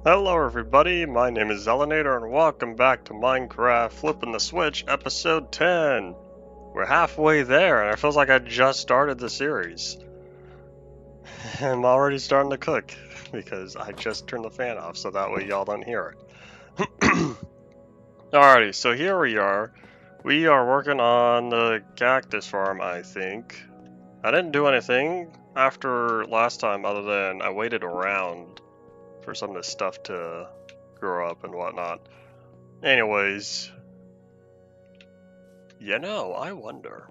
Hello everybody, my name is Zelenator and welcome back to Minecraft Flipping the Switch episode 10. We're halfway there and it feels like I just started the series. I'm already starting to cook because I just turned the fan off so that way y'all don't hear it. Alrighty, so here we are. We are working on the cactus farm, I think. I didn't do anything after last time other than I waited around for some of this stuff to grow up and whatnot. Anyways, I wonder.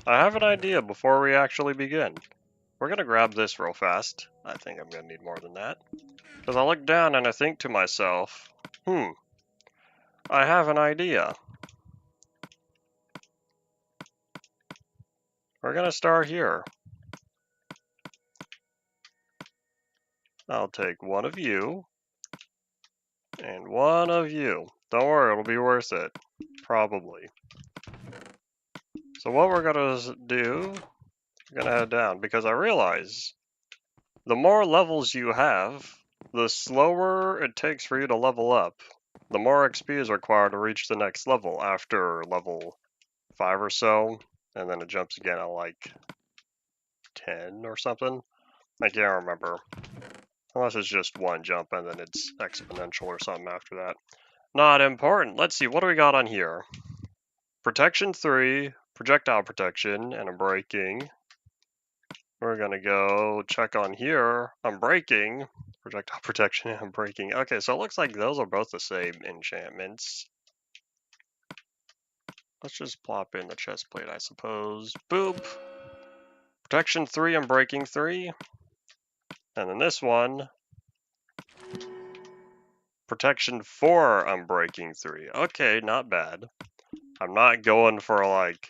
I have an idea before we actually begin. We're gonna grab this real fast. I think I'm gonna need more than that. Because I look down and I think to myself, I have an idea. We're gonna start here. I'll take one of you, and one of you. Don't worry, it'll be worth it. Probably. So what we're gonna do, we're gonna head down, because I realize the more levels you have, the slower it takes for you to level up. The more XP is required to reach the next level after level 5 or so, and then it jumps again at like 10 or something. I can't remember. Unless it's just one jump and then it's exponential or something after that. Not important. Let's see, what do we got on here? Protection 3, projectile protection, and unbreaking. We're gonna go check on here. Unbreaking, projectile protection, and unbreaking. Okay, so it looks like those are both the same enchantments. Let's just plop in the chest plate, I suppose. Boop! Protection 3, unbreaking 3. And then this one, Protection 4, unbreaking 3. Okay, not bad. I'm not going for like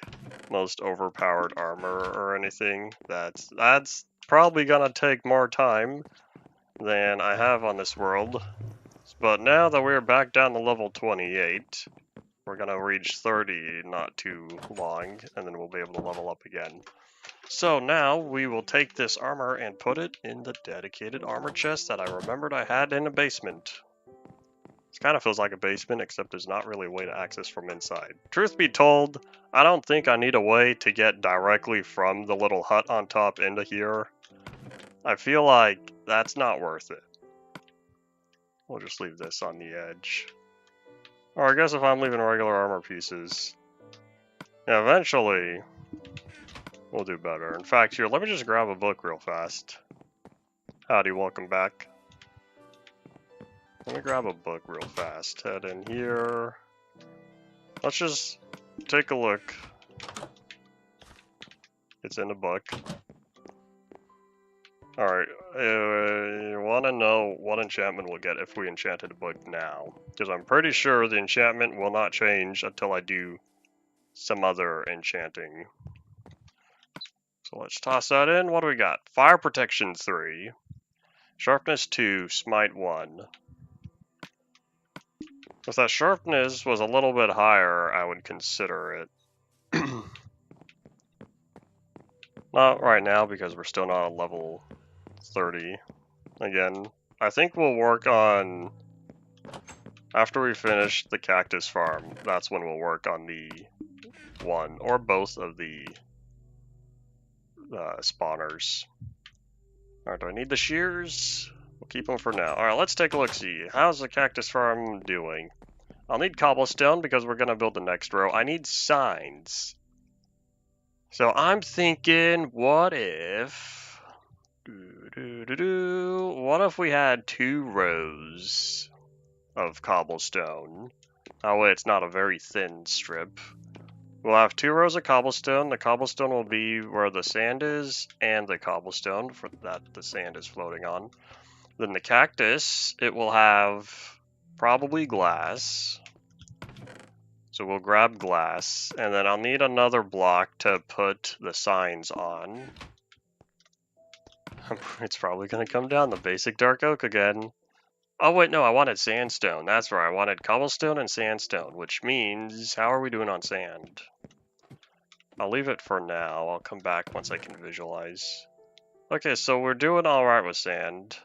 most overpowered armor or anything. That's probably gonna take more time than I have on this world. But now that we're back down to level 28, we're gonna reach 30 not too long, and then we'll be able to level up again. So now we will take this armor and put it in the dedicated armor chest that I remembered I had in a basement. This kind of feels like a basement, except there's not really a way to access from inside. Truth be told, I don't think I need a way to get directly from the little hut on top into here. I feel like that's not worth it. We'll just leave this on the edge. Or I guess if I'm leaving regular armor pieces, yeah, eventually we'll do better. In fact, here, let me just grab a book real fast. Howdy, welcome back. Let me grab a book real fast. Head in here. Let's just take a look. It's in a book. Alright, you want to know what enchantment we'll get if we enchanted a book now. Because I'm pretty sure the enchantment will not change until I do some other enchanting. So let's toss that in. What do we got? Fire Protection 3. Sharpness 2, Smite 1. If that sharpness was a little bit higher, I would consider it. Not right now because we're still not at level 30. Again, I think we'll work on... After we finish the cactus farm, that's when we'll work on the one or both of the spawners. Alright, do I need the shears? We'll keep them for now. Alright, let's take a look-see. How's the cactus farm doing? I'll need cobblestone because we're going to build the next row. I need signs. So I'm thinking, what if... What if we had 2 rows of cobblestone? That way it's not a very thin strip. We'll have 2 rows of cobblestone. The cobblestone will be where the sand is, and the cobblestone for that the sand is floating on. Then the cactus, it will have probably glass. So we'll grab glass, and then I'll need another block to put the signs on. It's probably going to come down to basic dark oak again. Oh wait, no, I wanted sandstone. That's right, I wanted cobblestone and sandstone, which means, how are we doing on sand? I'll leave it for now. I'll come back once I can visualize. Okay, so we're doing alright with sand.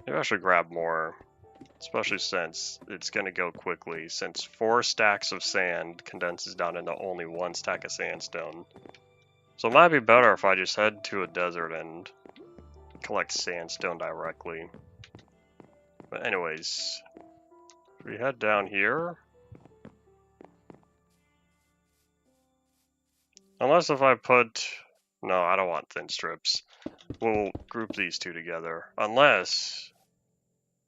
Maybe I should grab more, especially since it's going to go quickly, since 4 stacks of sand condenses down into only 1 stack of sandstone. So it might be better if I just head to a desert and collect sandstone directly. But anyways, if we head down here, unless if I put, no, I don't want thin strips. We'll group these two together. Unless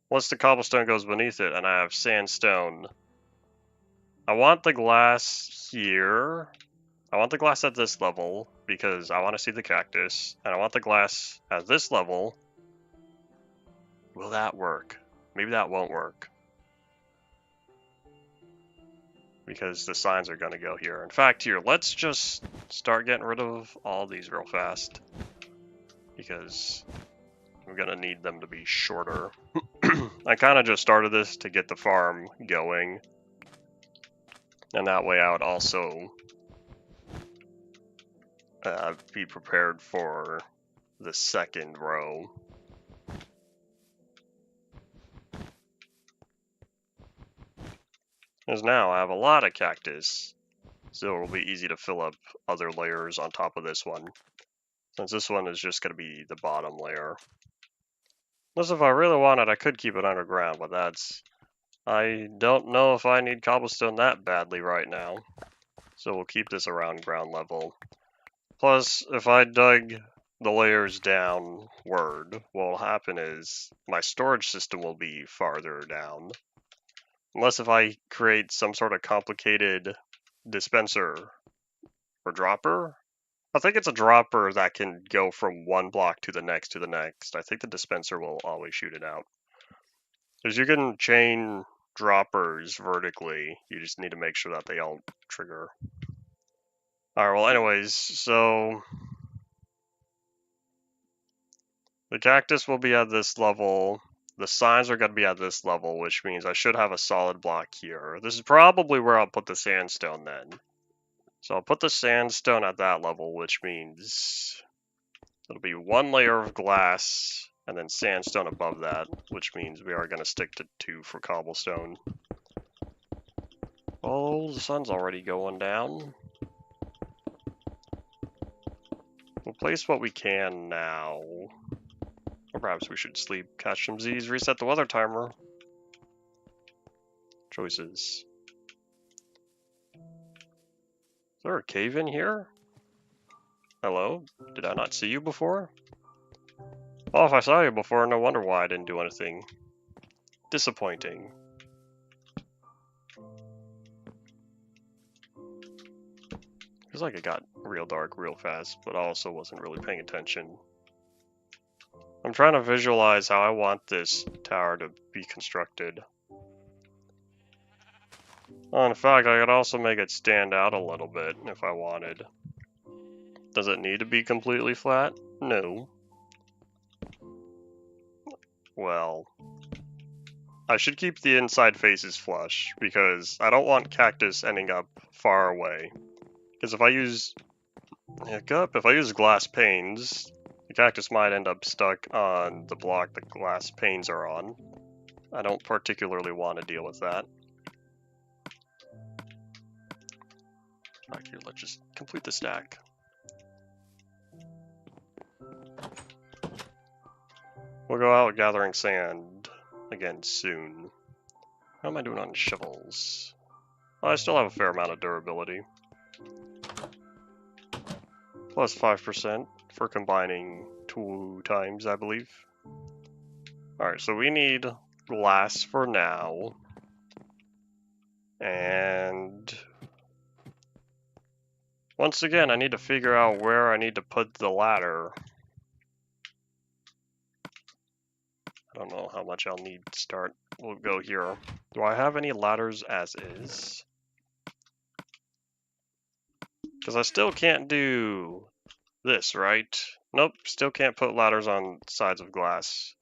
the cobblestone goes beneath it and I have sandstone. I want the glass here. I want the glass at this level because I want to see the cactus. And I want the glass at this level. Will that work? Maybe that won't work. Because the signs are going to go here. In fact, here, let's just start getting rid of all these real fast. Because I'm going to need them to be shorter. I kind of just started this to get the farm going. And that way I would also be prepared for the second row. Because now I have a lot of cactus, so it'll be easy to fill up other layers on top of this one. Since this one is just going to be the bottom layer. Unless if I really wanted, I could keep it underground, but I don't know if I need cobblestone that badly right now. So we'll keep this around ground level. Plus, if I dug the layers downward, what'll happen is my storage system will be farther down. Unless if I create some sort of complicated dispenser or dropper. I think it's a dropper that can go from one block to the next to the next. I think the dispenser will always shoot it out. Because you can chain droppers vertically, you just need to make sure that they all trigger. Alright, well anyways, so the cactus will be at this level. The signs are going to be at this level, which means I should have a solid block here. This is probably where I'll put the sandstone then. So I'll put the sandstone at that level, which means it'll be 1 layer of glass and then sandstone above that, which means we are going to stick to 2 for cobblestone. Oh, the sun's already going down. We'll place what we can now. Or perhaps we should sleep, catch some Z's, reset the weather timer. Choices. Is there a cave in here? Hello? Did I not see you before? Well, if I saw you before, no wonder why I didn't do anything. Disappointing. Feels like it got real dark real fast, but I also wasn't really paying attention. I'm trying to visualize how I want this tower to be constructed. Oh, in fact, I could also make it stand out a little bit if I wanted. Does it need to be completely flat? No. Well, I should keep the inside faces flush, because I don't want cactus ending up far away. Because if I use glass panes, the cactus might end up stuck on the block the glass panes are on. I don't particularly want to deal with that. Alright, here, let's just complete the stack. We'll go out gathering sand again soon. How am I doing on shovels? Well, I still have a fair amount of durability. Plus 5% for combining 2 times, I believe. Alright, so we need glass for now. And once again, I need to figure out where I need to put the ladder. I don't know how much I'll need to start. We'll go here. Do I have any ladders as is? Because I still can't do this, right? Nope, still can't put ladders on sides of glass.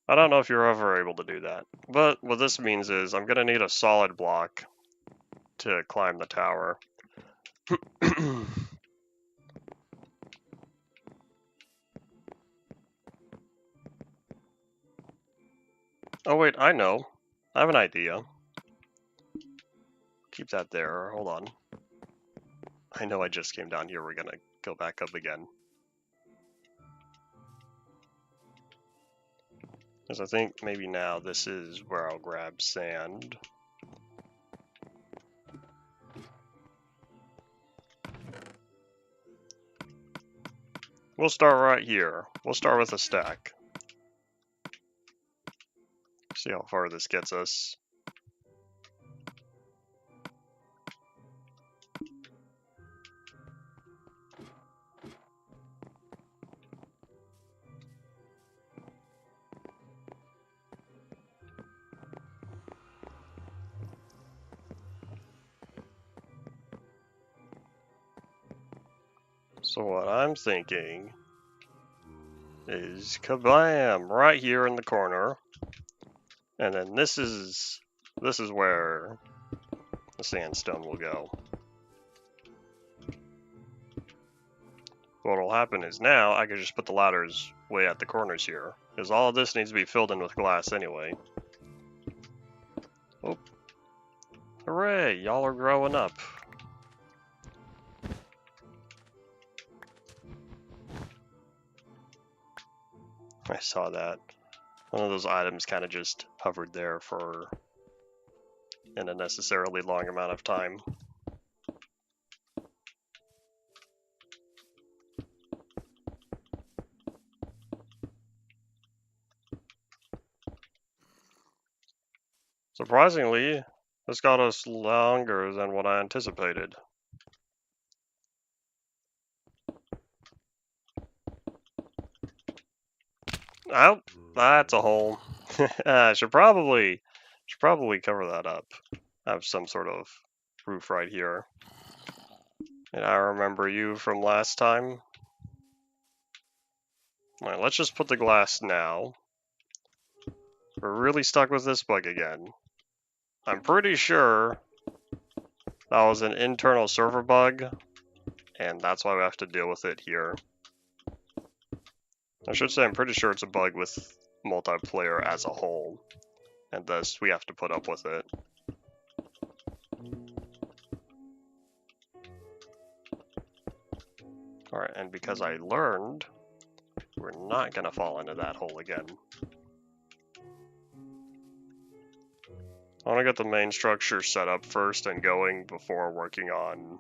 I don't know if you're ever able to do that. But what this means is I'm going to need a solid block to climb the tower. Oh wait, I know. I have an idea. Keep that there. Hold on. I know I just came down here. We're gonna go back up again. Because I think maybe now this is where I'll grab sand. We'll start right here. We'll start with a stack. See how far this gets us. So what I'm thinking is kablam right here in the corner. And then this is where the sandstone will go. What will happen is now I can just put the ladders way at the corners here, because all of this needs to be filled in with glass anyway. Oh, hooray! Y'all are growing up. I saw that. One of those items kind of just hovered there for an unnecessarily long amount of time. Surprisingly, this got us longer than what I anticipated. Oh, that's a hole. I should probably cover that up. Have some sort of roof right here. And I remember you from last time. Alright, let's just put the glass now. We're really stuck with this bug again. I'm pretty sure that was an internal server bug, and that's why we have to deal with it here. I should say I'm pretty sure it's a bug with multiplayer as a whole, and thus we have to put up with it. Alright, and because I learned, we're not going to fall into that hole again. I want to get the main structure set up first and going before working on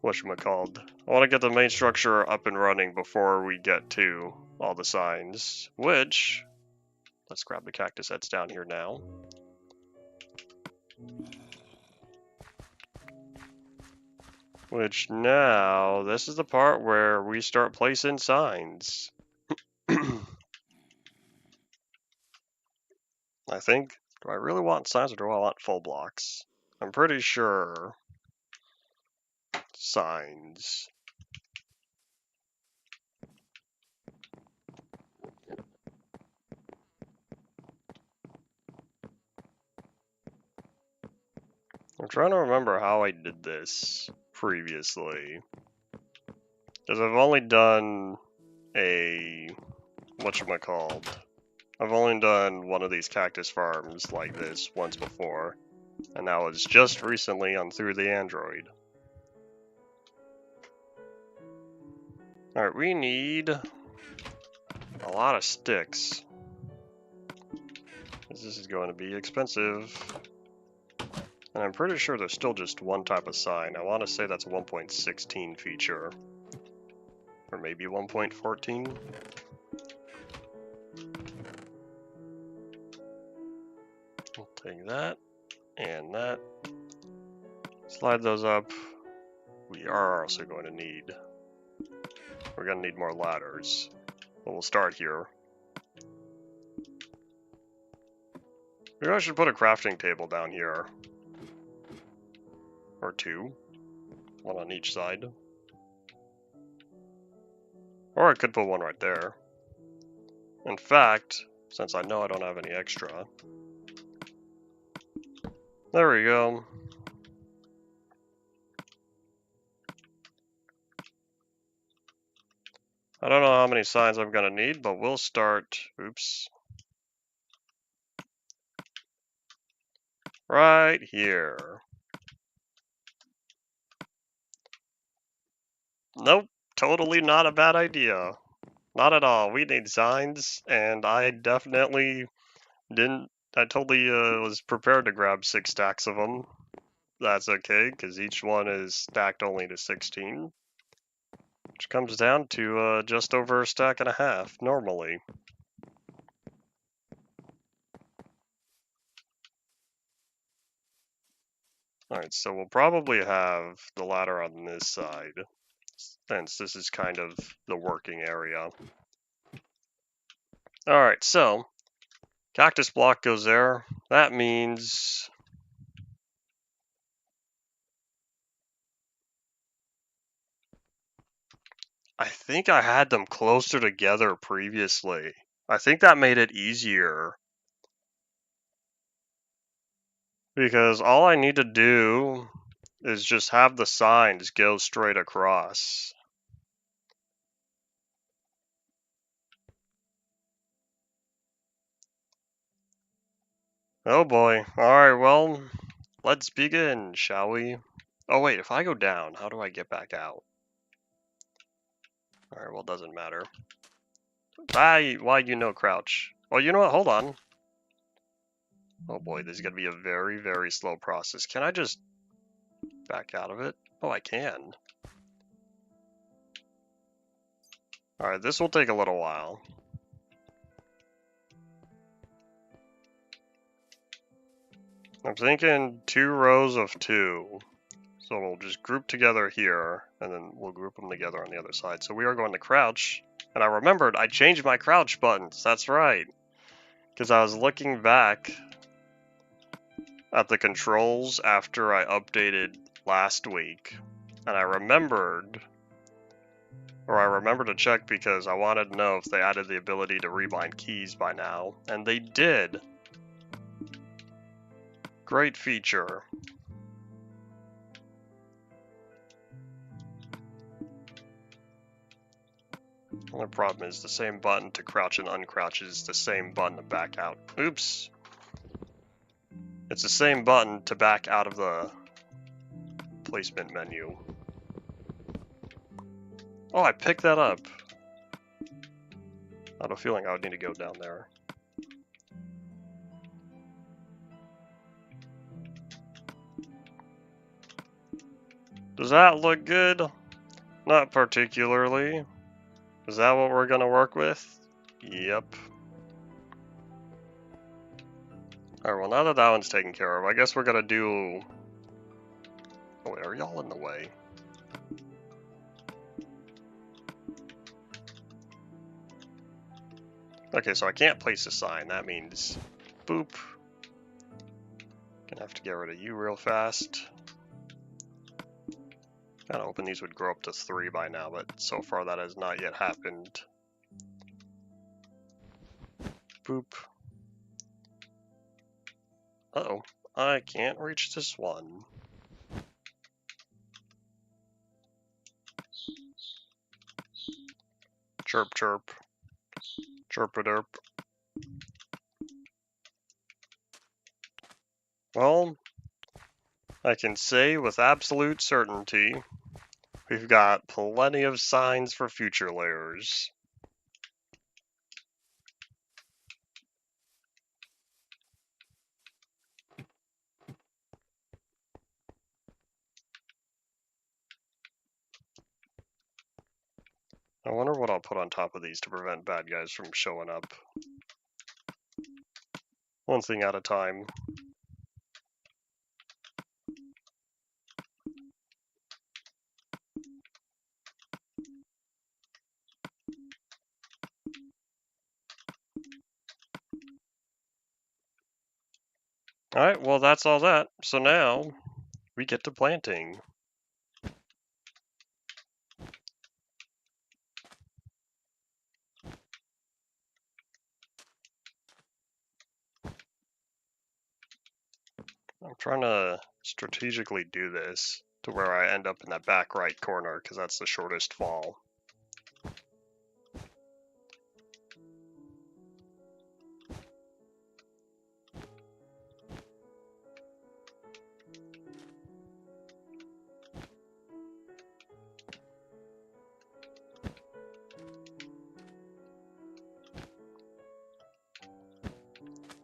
whatchamacallit. I want to get the main structure up and running before we get to all the signs, which, let's grab the cactus heads down here now. Which now, this is the part where we start placing signs. I think, do I really want signs or do I want full blocks? I'm pretty sure signs. I'm trying to remember how I did this previously. Because I've only done I've only done one of these cactus farms like this once before. And that was just recently on Through the Android. Alright, we need a lot of sticks. This is going to be expensive. And I'm pretty sure there's still just one type of sign. I want to say that's a 1.16 feature. Or maybe 1.14. We'll take that and that. Slide those up. We are also going to need... We're going to need more ladders. But we'll start here. Maybe I should put a crafting table down here. Or two. One on each side. Or I could put one right there. In fact, since I know I don't have any extra. There we go. I don't know how many signs I'm gonna need, but we'll start, oops, right here. Nope, totally not a bad idea. Not at all. We need signs, and I definitely didn't. I totally was prepared to grab 6 stacks of them. That's okay, because each one is stacked only to 16, which comes down to just over a stack and a half normally. Alright, so we'll probably have the ladder on this side, since this is kind of the working area. Alright, so cactus block goes there. That means I think I had them closer together previously. I think that made it easier. Because all I need to do is just have the signs go straight across. Oh boy. Alright, well, let's begin, shall we? Oh wait, if I go down, how do I get back out? Alright, well, it doesn't matter. Why you no crouch? Oh, you know what? Hold on. Oh boy, this is going to be a very, very slow process. Can I just back out of it? Oh, I can. Alright, this will take a little while. I'm thinking 2 rows of 2. So we'll just group together here, and then we'll group them together on the other side. So we are going to crouch. And I remembered I changed my crouch buttons. That's right. Because I was looking back at the controls after I updated last week. And I remembered to check because I wanted to know if they added the ability to rebind keys by now. And they did. Great feature. The only problem is the same button to crouch and uncrouch is the same button to back out. Oops. It's the same button to back out of the placement menu. Oh, I picked that up. I had a feeling I would need to go down there. Does that look good? Not particularly. Is that what we're gonna work with? Yep. Alright, well now that that one's taken care of, I guess we're gonna do... Oh wait, are y'all in the way? Okay, so I can't place a sign. That means... boop. Gonna have to get rid of you real fast. Kinda hoping these would grow up to 3 by now, but so far that has not yet happened. Boop. Uh-oh, I can't reach this one. Chirp chirp. Chirp-a-derp. Well, I can say with absolute certainty, we've got plenty of signs for future layers. I wonder what I'll put on top of these to prevent bad guys from showing up. One thing at a time. Alright, well that's all that. So now, we get to planting. I'm trying to strategically do this to where I end up in that back right corner, because that's the shortest fall.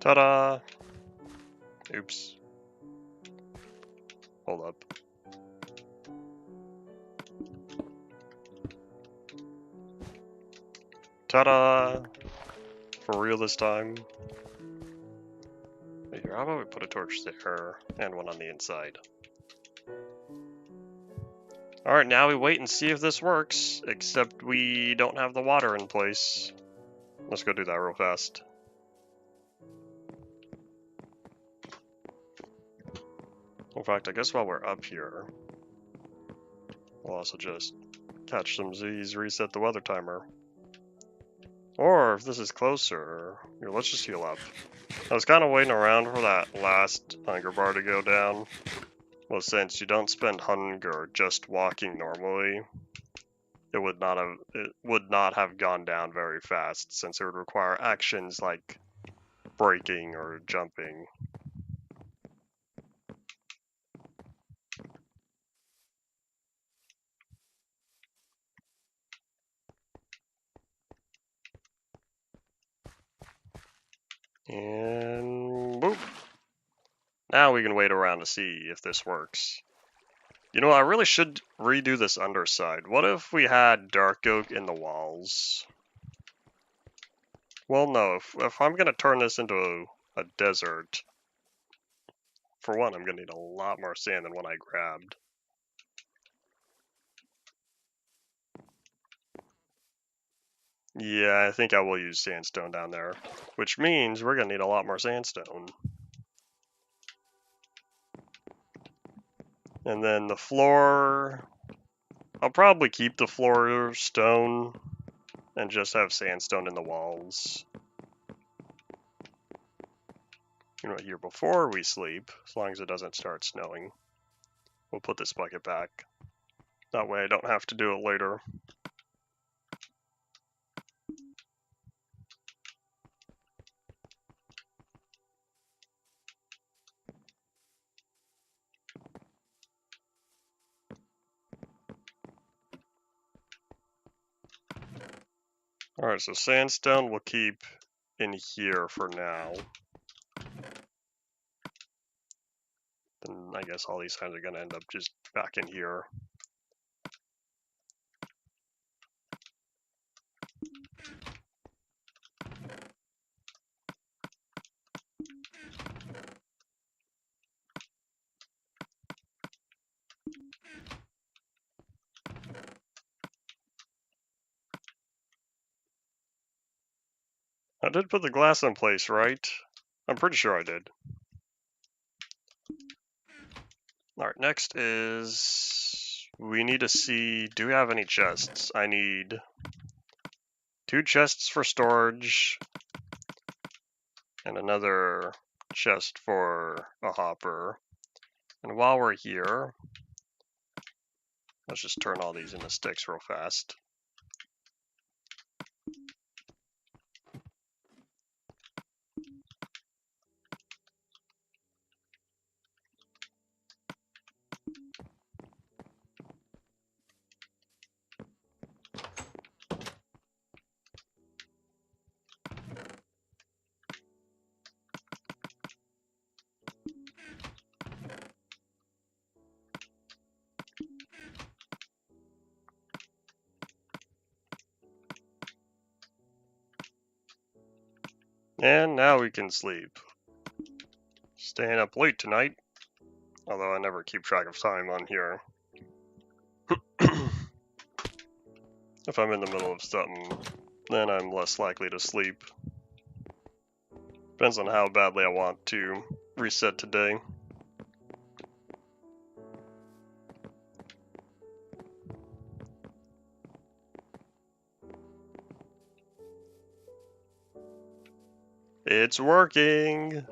Ta-da! Oops. Hold up. Ta-da! For real this time. Wait, here, how about we put a torch there and one on the inside? Alright, now we wait and see if this works, except we don't have the water in place. Let's go do that real fast. In fact, I guess while we're up here, we'll also just catch some Z's, reset the weather timer. Or, if this is closer, here, let's just heal up. I was kind of waiting around for that last hunger bar to go down. Well, since you don't spend hunger just walking normally, it would not have gone down very fast, since it would require actions like braking or jumping. And boop. Now we can wait around to see if this works. You know, I really should redo this underside. What if we had dark oak in the walls? Well, no, if I'm going to turn this into a desert, for one, I'm going to need a lot more sand than what I grabbed. Yeah, I think I will use sandstone down there, which means we're going to need a lot more sandstone. And then the floor, I'll probably keep the floor stone and just have sandstone in the walls. You know, here before we sleep, as long as it doesn't start snowing, we'll put this bucket back. That way I don't have to do it later. Alright, so sandstone we'll keep in here for now. Then I guess all these signs are going to end up just back in here. I did put the glass in place, right? I'm pretty sure I did. Alright, next is... we need to see... do we have any chests? I need 2 chests for storage and another chest for a hopper. And while we're here, let's just turn all these into sticks real fast. And now we can sleep. Staying up late tonight, although I never keep track of time on here. If I'm in the middle of something, then I'm less likely to sleep. Depends on how badly I want to reset today. It's working!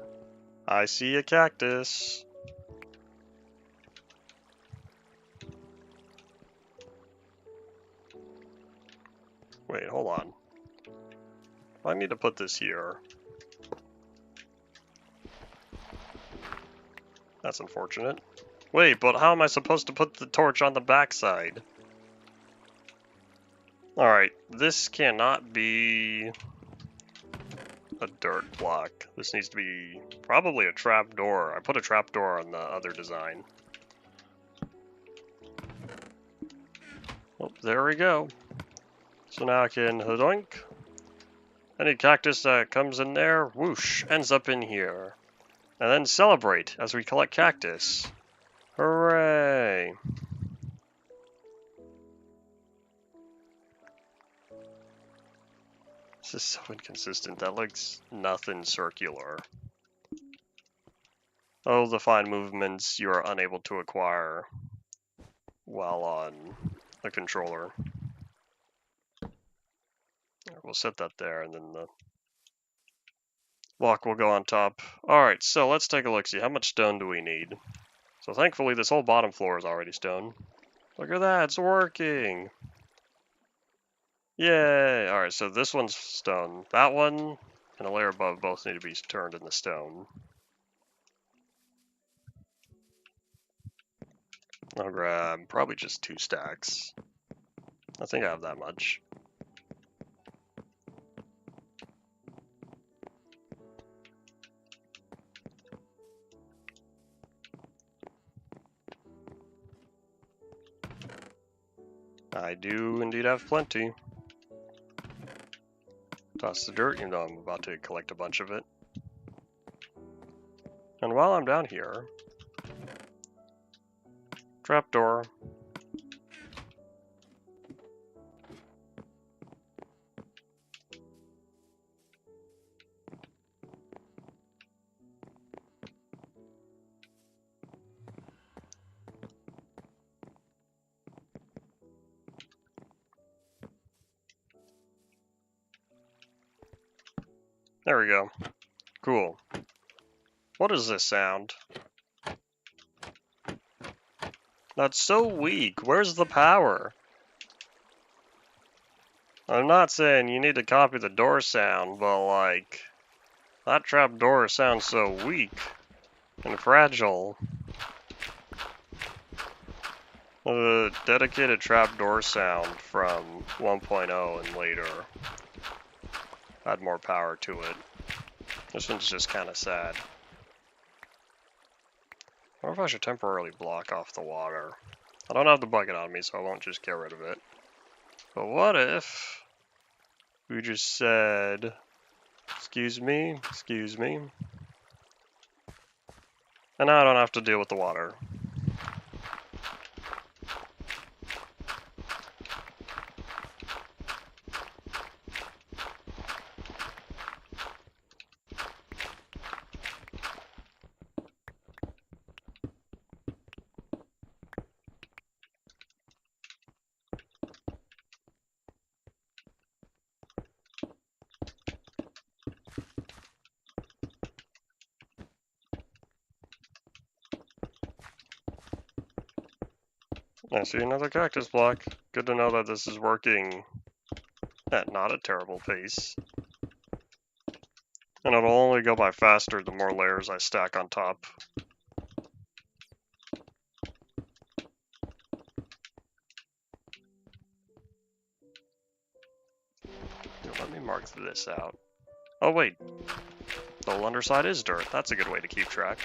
I see a cactus. Wait, hold on. I need to put this here. That's unfortunate. Wait, but how am I supposed to put the torch on the backside? Alright, this cannot be a dirt block. This needs to be probably a trap door. I put a trap door on the other design. Oh, there we go. So now I can hodoink. Any cactus that comes in there, whoosh, ends up in here. And then celebrate as we collect cactus. Hooray! This is so inconsistent. That looks nothing circular. Oh, the fine movements you are unable to acquire while on the controller. We'll set that there, and then the block will go on top. Alright, so let's take a look, see how much stone do we need. So thankfully this whole bottom floor is already stone. Look at that, it's working! Yay! Alright, so this one's stone. That one and a layer above both need to be turned into stone. I'll grab probably just 2 stacks. I think I have that much. I do indeed have plenty. Toss the dirt, even though I'm about to collect a bunch of it. And while I'm down here, trapdoor. There we go. Cool. What is this sound? That's so weak. Where's the power? I'm not saying you need to copy the door sound, but like, that trap door sounds so weak and fragile. The dedicated trapdoor sound from 1.0 and later had more power to it. This one's just kind of sad. I wonder if I should temporarily block off the water. I don't have the bucket on me, so I won't just get rid of it. But what if we just said, excuse me, and now I don't have to deal with the water. I see another cactus block. Good to know that this is working at not a terrible pace. And it'll only go by faster the more layers I stack on top. Here, let me mark this out. Oh wait, the whole underside is dirt. That's a good way to keep track.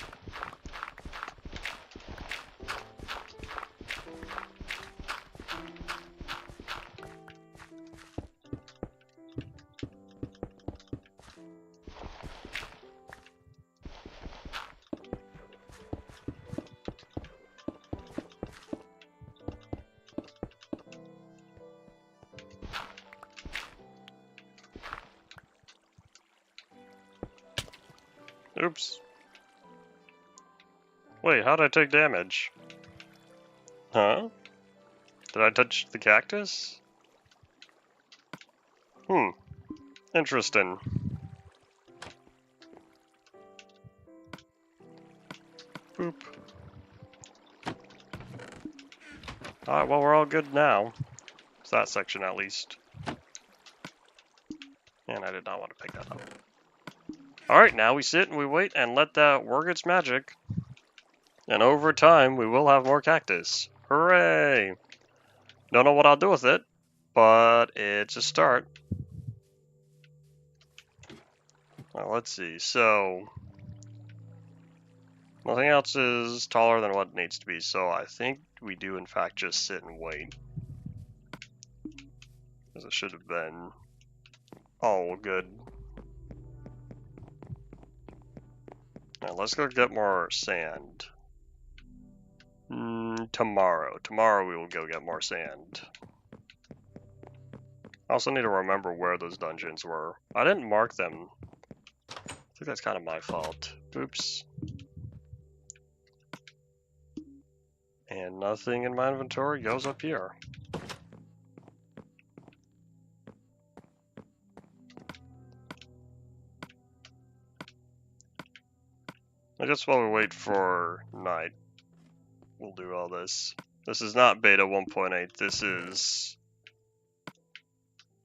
Oops. Wait, how'd I take damage? Huh? Did I touch the cactus? Interesting. Boop. Alright, well we're all good now. It's that section at least. And I did not want to pick that up. Alright, now we sit and we wait and let that work its magic. And over time, we will have more cactus. Hooray! Don't know what I'll do with it, but it's a start. Well, let's see. So nothing else is taller than what it needs to be. So I think we do in fact just sit and wait, because it should have been all good. Now let's go get more sand. Tomorrow we will go get more sand. I also need to remember where those dungeons were. I didn't mark them. I think that's kind of my fault. Oops. And nothing in my inventory goes up here. I guess while we wait for night, we'll do all this. This is not beta 1.8, this is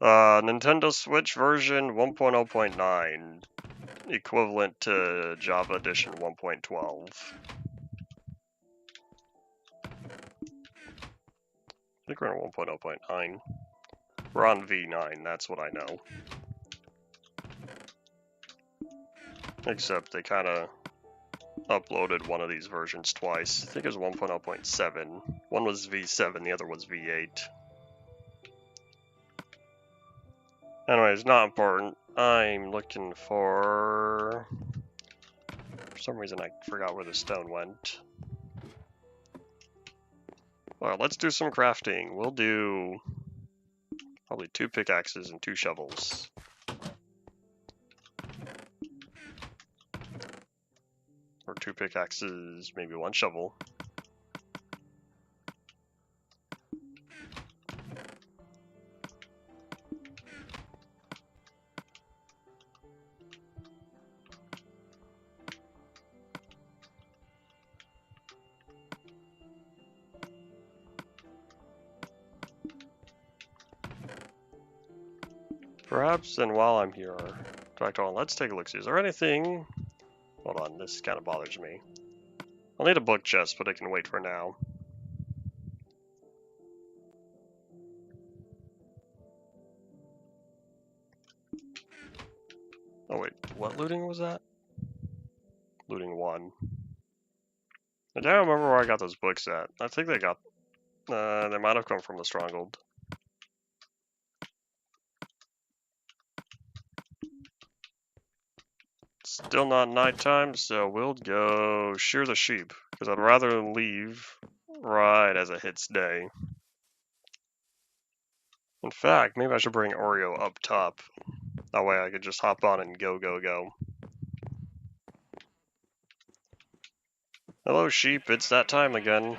Nintendo Switch version 1.0.9, equivalent to Java Edition 1.12. I think we're on 1.0.9. We're on V9, that's what I know. Except they kind of uploaded one of these versions twice. I think it was 1.0.7. One was V7, the other was V8. Anyways, not important. I'm looking for some reason I forgot where the stone went. Well, let's do some crafting. We'll do probably 2 pickaxes and 2 shovels. Or 2 pickaxes, maybe 1 shovel. Perhaps, and while I'm here, in fact, hold on, let's take a look. Is there anything? Hold on, this kind of bothers me. I'll need a book chest, but I can wait for now. Oh wait, what looting was that? Looting 1. I don't remember where I got those books at. I think they got, they might have come from the Stronghold. Still not nighttime, so we'll go shear the sheep, because I'd rather leave right as it hits day. In fact, maybe I should bring Oreo up top. That way I could just hop on and go, go, go. Hello sheep, it's that time again.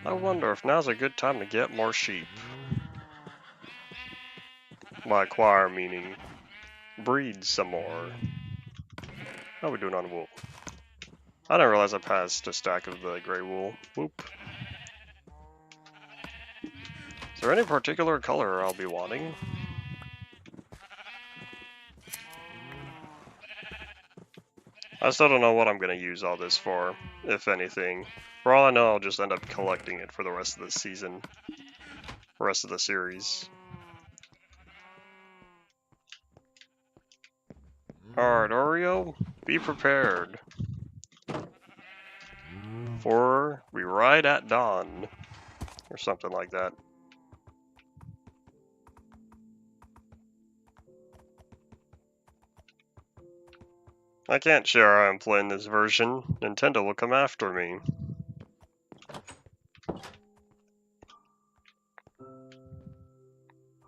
I wonder if now's a good time to get more sheep. By acquire meaning breed some more. How are we doing on wool? I didn't realize I passed a stack of the gray wool. Whoop. Is there any particular color I'll be wanting? I still don't know what I'm going to use all this for, if anything. For all I know, I'll just end up collecting it for the rest of the season. Rest of the series. Alright, Oreo, be prepared. For we ride at dawn. Or something like that. I can't share how I'm playing this version. Nintendo will come after me.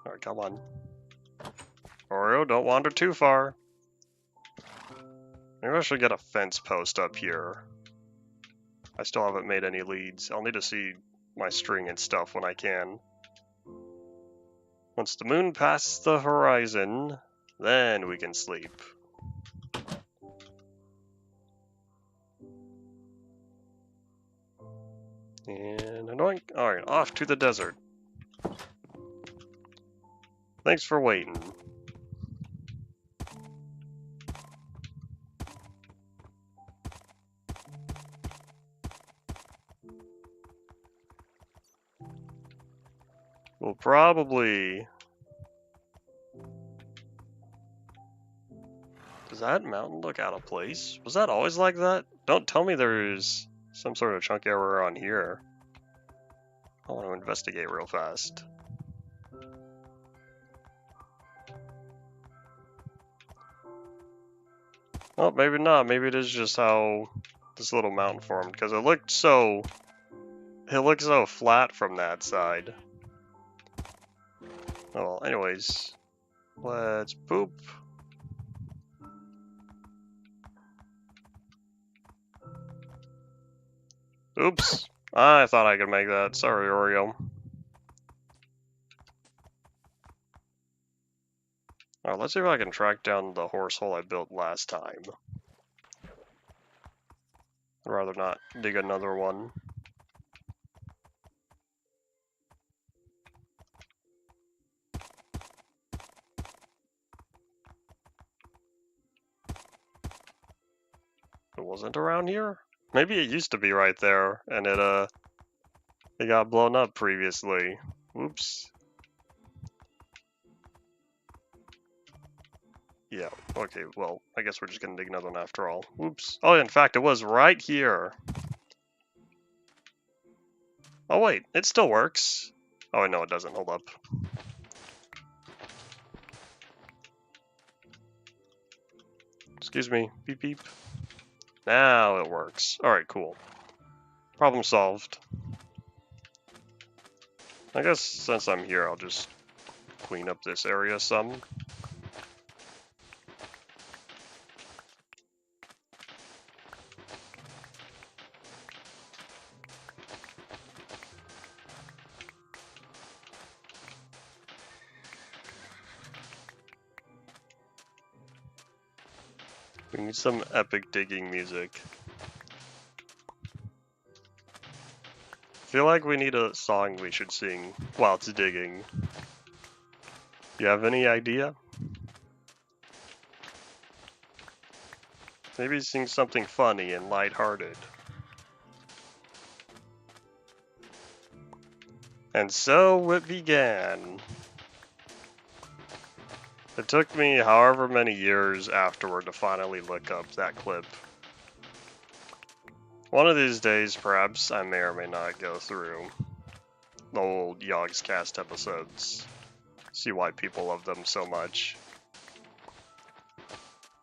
Alright, come on. Oreo, don't wander too far. Maybe I should get a fence post up here. I still haven't made any leads. I'll need to see my string and stuff when I can. Once the moon passes the horizon, then we can sleep. And anoint. Alright, off to the desert. Thanks for waiting. we'll probably... Does that mountain look out of place? Was that always like that? Don't tell me there's some sort of chunk error on here. I want to investigate real fast. Oh, maybe not. Maybe it is just how this little mountain formed, because it looked so flat from that side. Oh, well, anyways, let's poop. Oops. I thought I could make that. Sorry, Oreo. Alright, let's see if I can track down the horse hole I built last time. I'd rather not dig another one. It wasn't around here? Maybe it used to be right there, and it got blown up previously. Whoops. Yeah, okay, well, I guess we're just gonna dig another one after all. Whoops. Oh, in fact, it was right here. Oh, wait, it still works. Oh, no, it doesn't. Hold up. Excuse me. Beep, beep. Now it works. Alright, cool. Problem solved. I guess since I'm here, I'll just clean up this area some. We need some epic digging music. I feel like we need a song we should sing while it's digging. You have any idea? Maybe sing something funny and lighthearted. And so it began. It took me however many years afterward to finally look up that clip. One of these days, perhaps, I may or may not go through the old Yogscast episodes. See why people love them so much.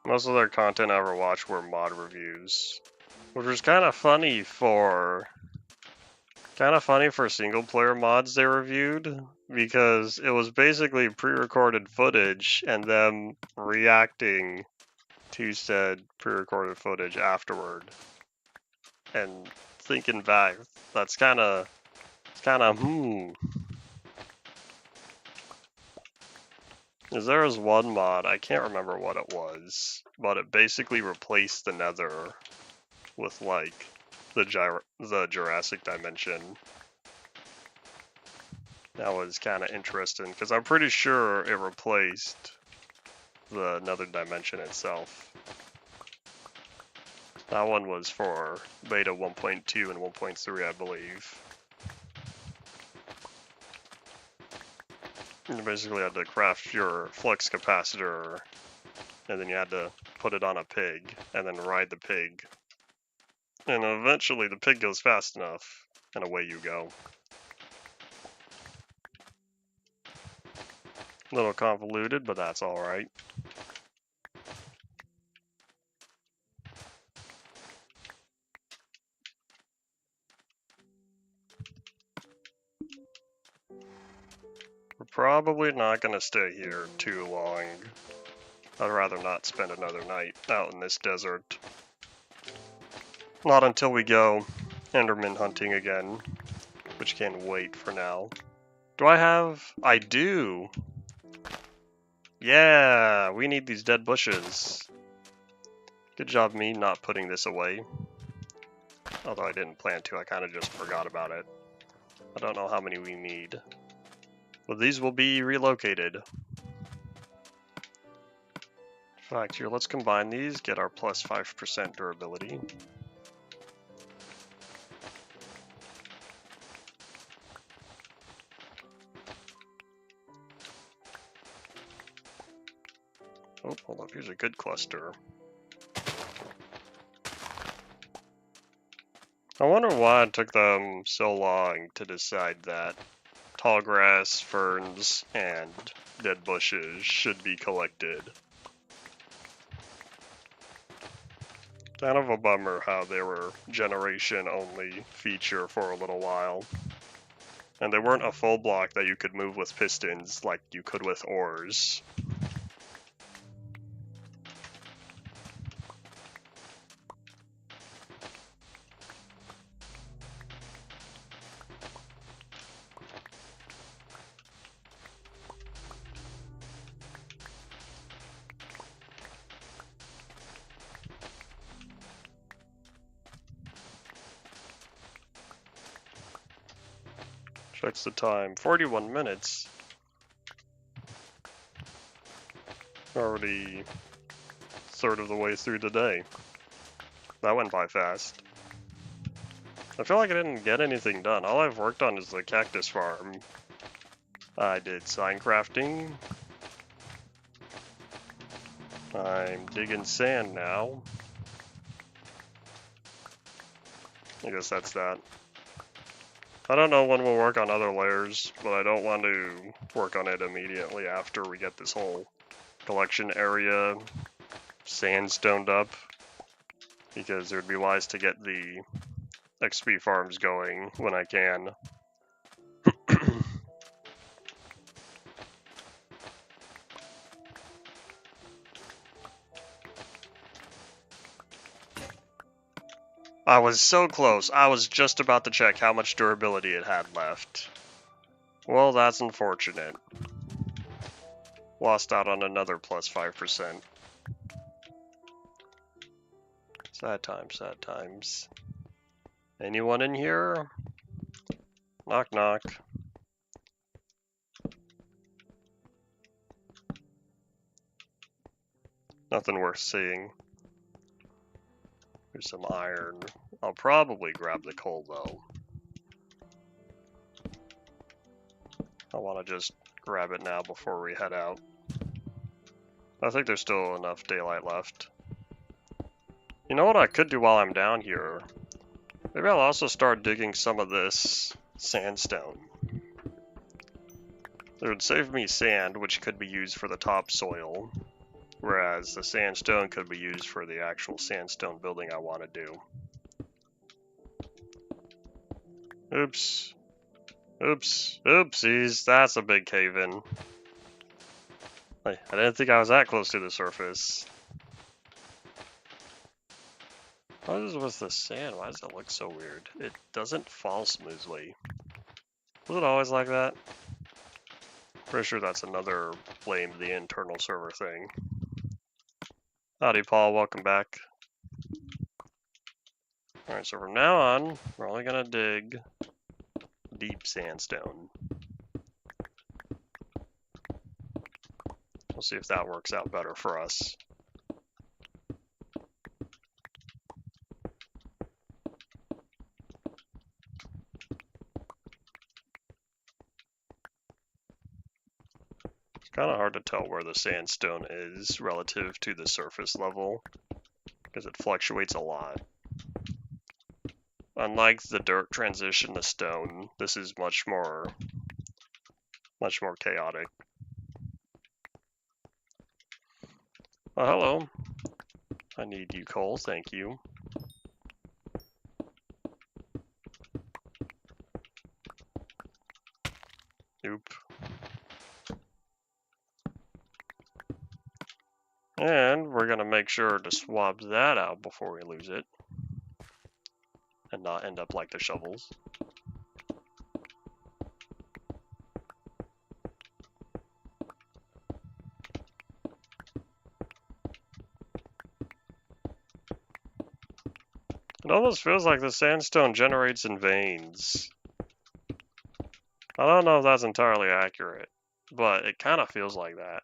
Most of their content I ever watched were mod reviews, which was kind of funny for single player mods they reviewed, because it was basically pre-recorded footage and them reacting to said pre-recorded footage afterward. And thinking back, that's kind of Because there was one mod, I can't remember what it was, but it basically replaced the Nether with like the Jurassic dimension. That was kind of interesting, because I'm pretty sure it replaced the Nether dimension itself. That one was for beta 1.2 and 1.3, I believe. You basically had to craft your flux capacitor, and then you had to put it on a pig, and then ride the pig. And eventually the pig goes fast enough, and away you go. A little convoluted, but that's alright. We're probably not going to stay here too long. I'd rather not spend another night out in this desert. Not until we go Enderman hunting again, which can't wait for now. Do I have? I do! Yeah, we need these dead bushes. Good job me not putting this away. Although I didn't plan to, I kind of just forgot about it. I don't know how many we need. But these will be relocated. In fact, here, let's combine these, get our plus 5% durability. Oh, hold up, here's a good cluster. I wonder why it took them so long to decide that tall grass, ferns, and dead bushes should be collected. Kind of a bummer how they were generation-only feature for a little while. And they weren't a full block that you could move with pistons like you could with ores. Checks the time. 41 minutes. Already a third of the way through the day. That went by fast. I feel like I didn't get anything done. All I've worked on is the cactus farm. I did sign crafting. I'm digging sand now. I guess that's that. I don't know when we'll work on other layers, but I don't want to work on it immediately after we get this whole collection area sandstoned up, because it would be wise to get the XP farms going when I can. I was so close. I was just about to check how much durability it had left. Well, that's unfortunate. Lost out on another plus 5%. Sad times, sad times. Anyone in here? Knock, knock. Nothing worth seeing. There's some iron. I'll probably grab the coal, though. I want to just grab it now before we head out. I think there's still enough daylight left. You know what I could do while I'm down here? Maybe I'll also start digging some of this sandstone. It would save me sand, which could be used for the topsoil, whereas the sandstone could be used for the actual sandstone building I want to do. Oops. Oops. Oopsies. That's a big cave-in. I didn't think I was that close to the surface. What is with the sand? Why does it look so weird? It doesn't fall smoothly. Was it always like that? Pretty sure that's another blame the internal server thing. Howdy, Paul. Welcome back. Alright, so from now on, we're only gonna dig deep sandstone. We'll see if that works out better for us. It's kind of hard to tell where the sandstone is relative to the surface level, because it fluctuates a lot. Unlike the dirt transition to stone, this is much more chaotic. Oh, hello. I need you, coal, thank you. Oop. And we're gonna make sure to swap that out before we lose it. And not end up like the shovels. It almost feels like the sandstone generates in veins. I don't know if that's entirely accurate, but it kind of feels like that.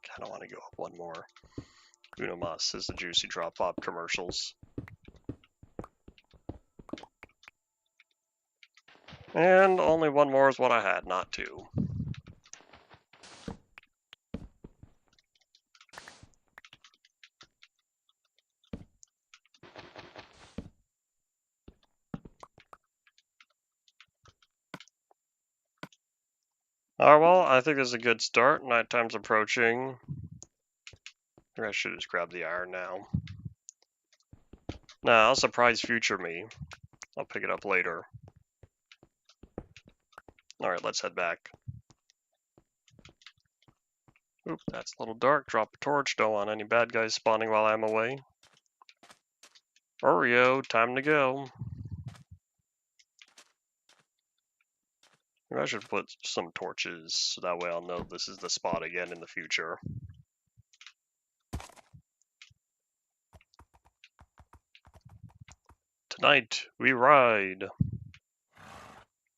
Kind of want to go up one more. Uno mas is the Juicy Drop Pop commercials. And only one more is what I had, not two. Alright, well, I think this is a good start. Nighttime's approaching. I should just grab the iron now. Nah, I'll surprise future me. I'll pick it up later. Alright, let's head back. Oop, that's a little dark. Drop a torch. Don't want any bad guys spawning while I'm away. Oreo, time to go. Maybe I should put some torches so that way I'll know this is the spot again in the future. Tonight, we ride.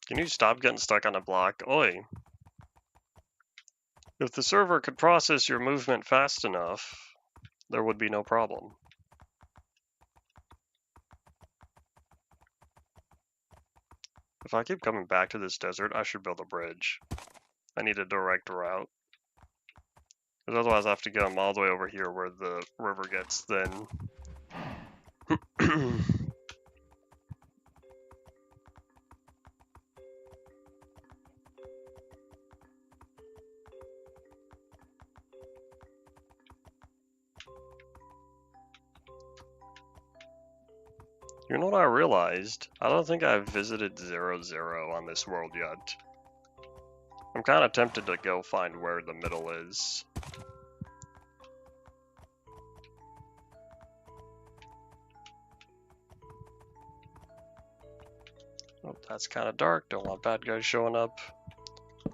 Can you stop getting stuck on a block? Oi. If the server could process your movement fast enough, there would be no problem. If I keep coming back to this desert, I should build a bridge. I need a direct route. Because otherwise I have to get them all the way over here where the river gets thin. You know what I realized? I don't think I've visited 0-0 on this world yet. I'm kind of tempted to go find where the middle is. Oh, that's kind of dark. Don't want bad guys showing up.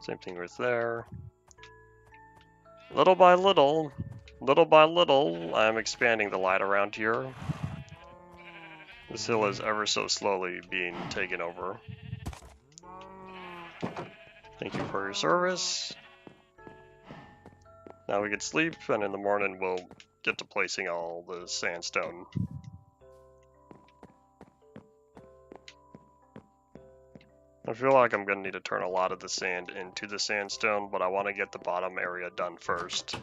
Same thing with there. Little by little, I'm expanding the light around here. This hill is ever so slowly being taken over. Thank you for your service. Now we can sleep, and in the morning we'll get to placing all the sandstone. I feel like I'm going to need to turn a lot of the sand into the sandstone, but I want to get the bottom area done first.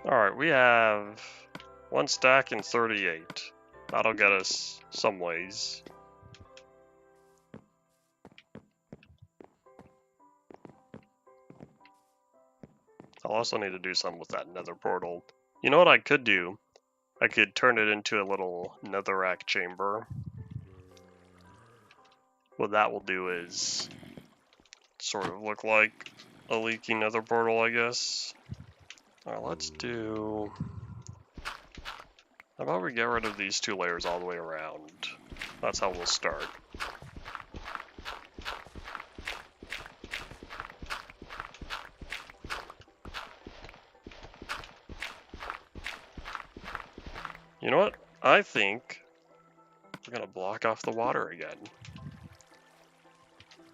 Alright, we have 1 stack and 38. That'll get us some ways. I'll also need to do something with that nether portal. You know what I could do? I could turn it into a little netherrack chamber. What that will do is sort of look like a leaky nether portal, I guess. Alright, let's do... How about we get rid of these 2 layers all the way around? That's how we'll start. You know what? I think we're gonna block off the water again.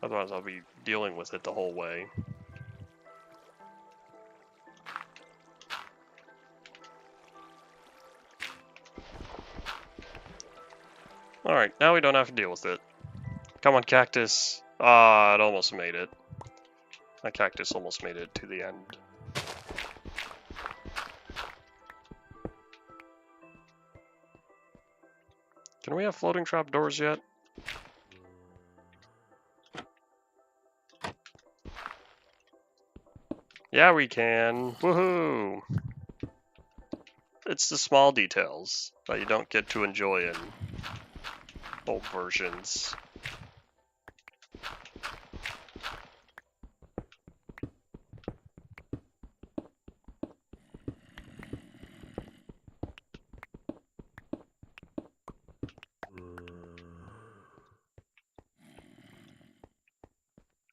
Otherwise I'll be dealing with it the whole way. Alright, now we don't have to deal with it. Come on, cactus. Ah, it almost made it. That cactus almost made it to the end. Can we have floating trapdoors yet? Yeah, we can. Woohoo! It's the small details that you don't get to enjoy in old versions.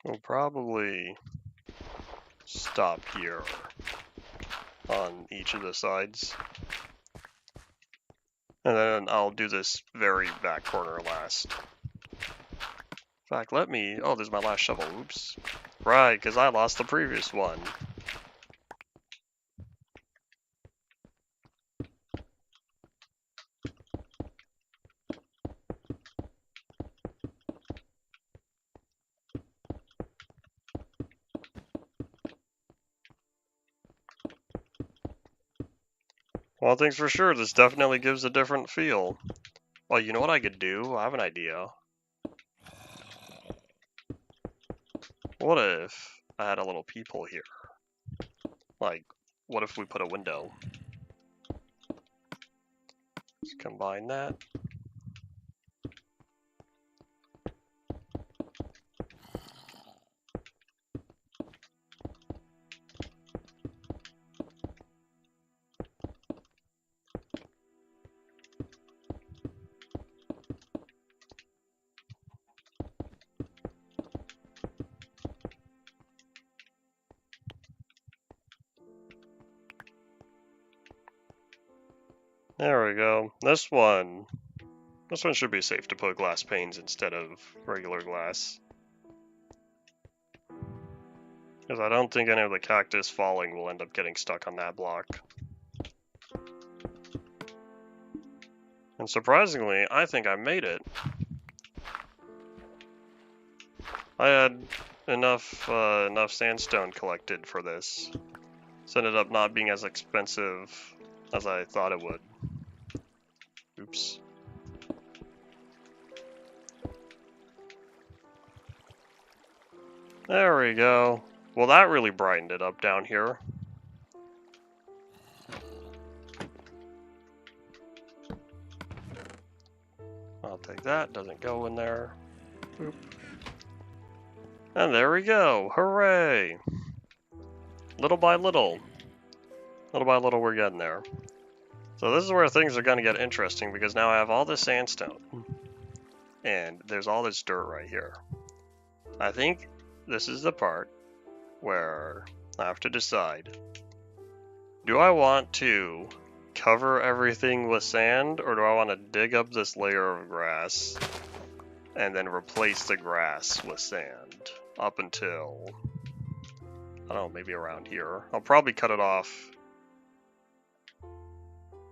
We'll probably stop here on each of the sides. And then I'll do this very back corner last. In fact, let me... Oh, there's my last shovel. Oops. Right, because I lost the previous one. One thing's for sure, this definitely gives a different feel. Well, you know what I could do? I have an idea. What if I had a little peephole here? Like, what if we put a window? Let's combine that. There we go. This one should be safe to put glass panes instead of regular glass. Because I don't think any of the cactus falling will end up getting stuck on that block. And surprisingly, I think I made it. I had enough sandstone collected for this. So it ended up not being as expensive as I thought it would. Oops. There we go. Well, that really brightened it up down here. I'll take that, doesn't go in there. Boop. And there we go, hooray! Little by little we're getting there. So this is where things are gonna get interesting because now I have all this sandstone. And there's all this dirt right here. I think this is the part where I have to decide. Do I want to cover everything with sand, or do I want to dig up this layer of grass and then replace the grass with sand up until, I don't know, maybe around here. I'll probably cut it off.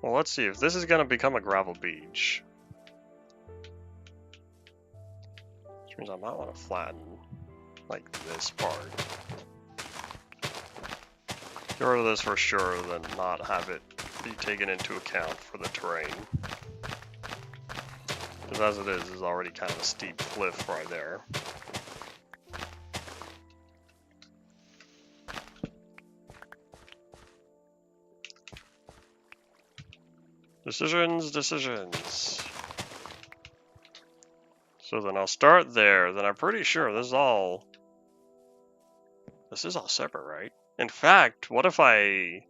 Well, let's see if this is going to become a gravel beach. Which means I might want to flatten like this part. Get rid of this for sure, then not have it be taken into account for the terrain. Because as it is already kind of a steep cliff right there. Decisions. So then I'll start there, then I'm pretty sure this is all separate, right? In fact, what if I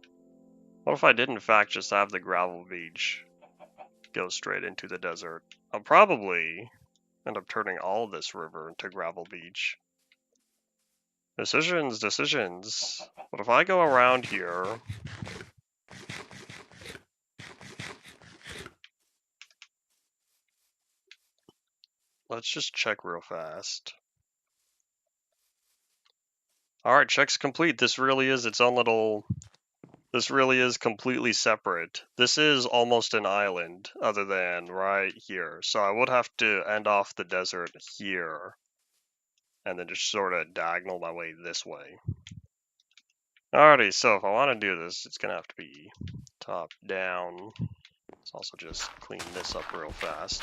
did in fact just have the gravel beach go straight into the desert? I'll probably end up turning all this river into gravel beach. Decisions. What if I go around here? Let's just check real fast. Alright, check's complete. This really is its own little... This really is completely separate. This is almost an island, other than right here. So I would have to end off the desert here, and then just sort of diagonal my way this way. Alrighty, so if I want to do this, it's going to have to be top down. Let's also just clean this up real fast.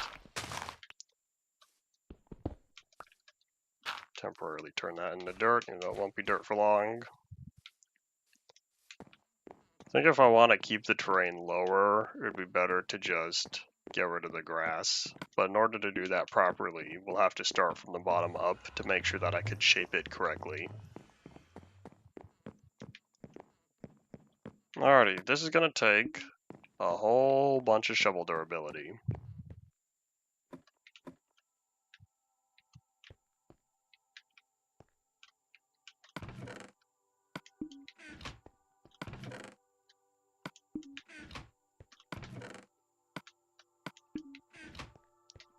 Temporarily turn that into dirt, even though it won't be dirt for long. I think if I want to keep the terrain lower, it would be better to just get rid of the grass. But in order to do that properly, we'll have to start from the bottom up to make sure that I could shape it correctly. Alrighty, this is going to take a whole bunch of shovel durability.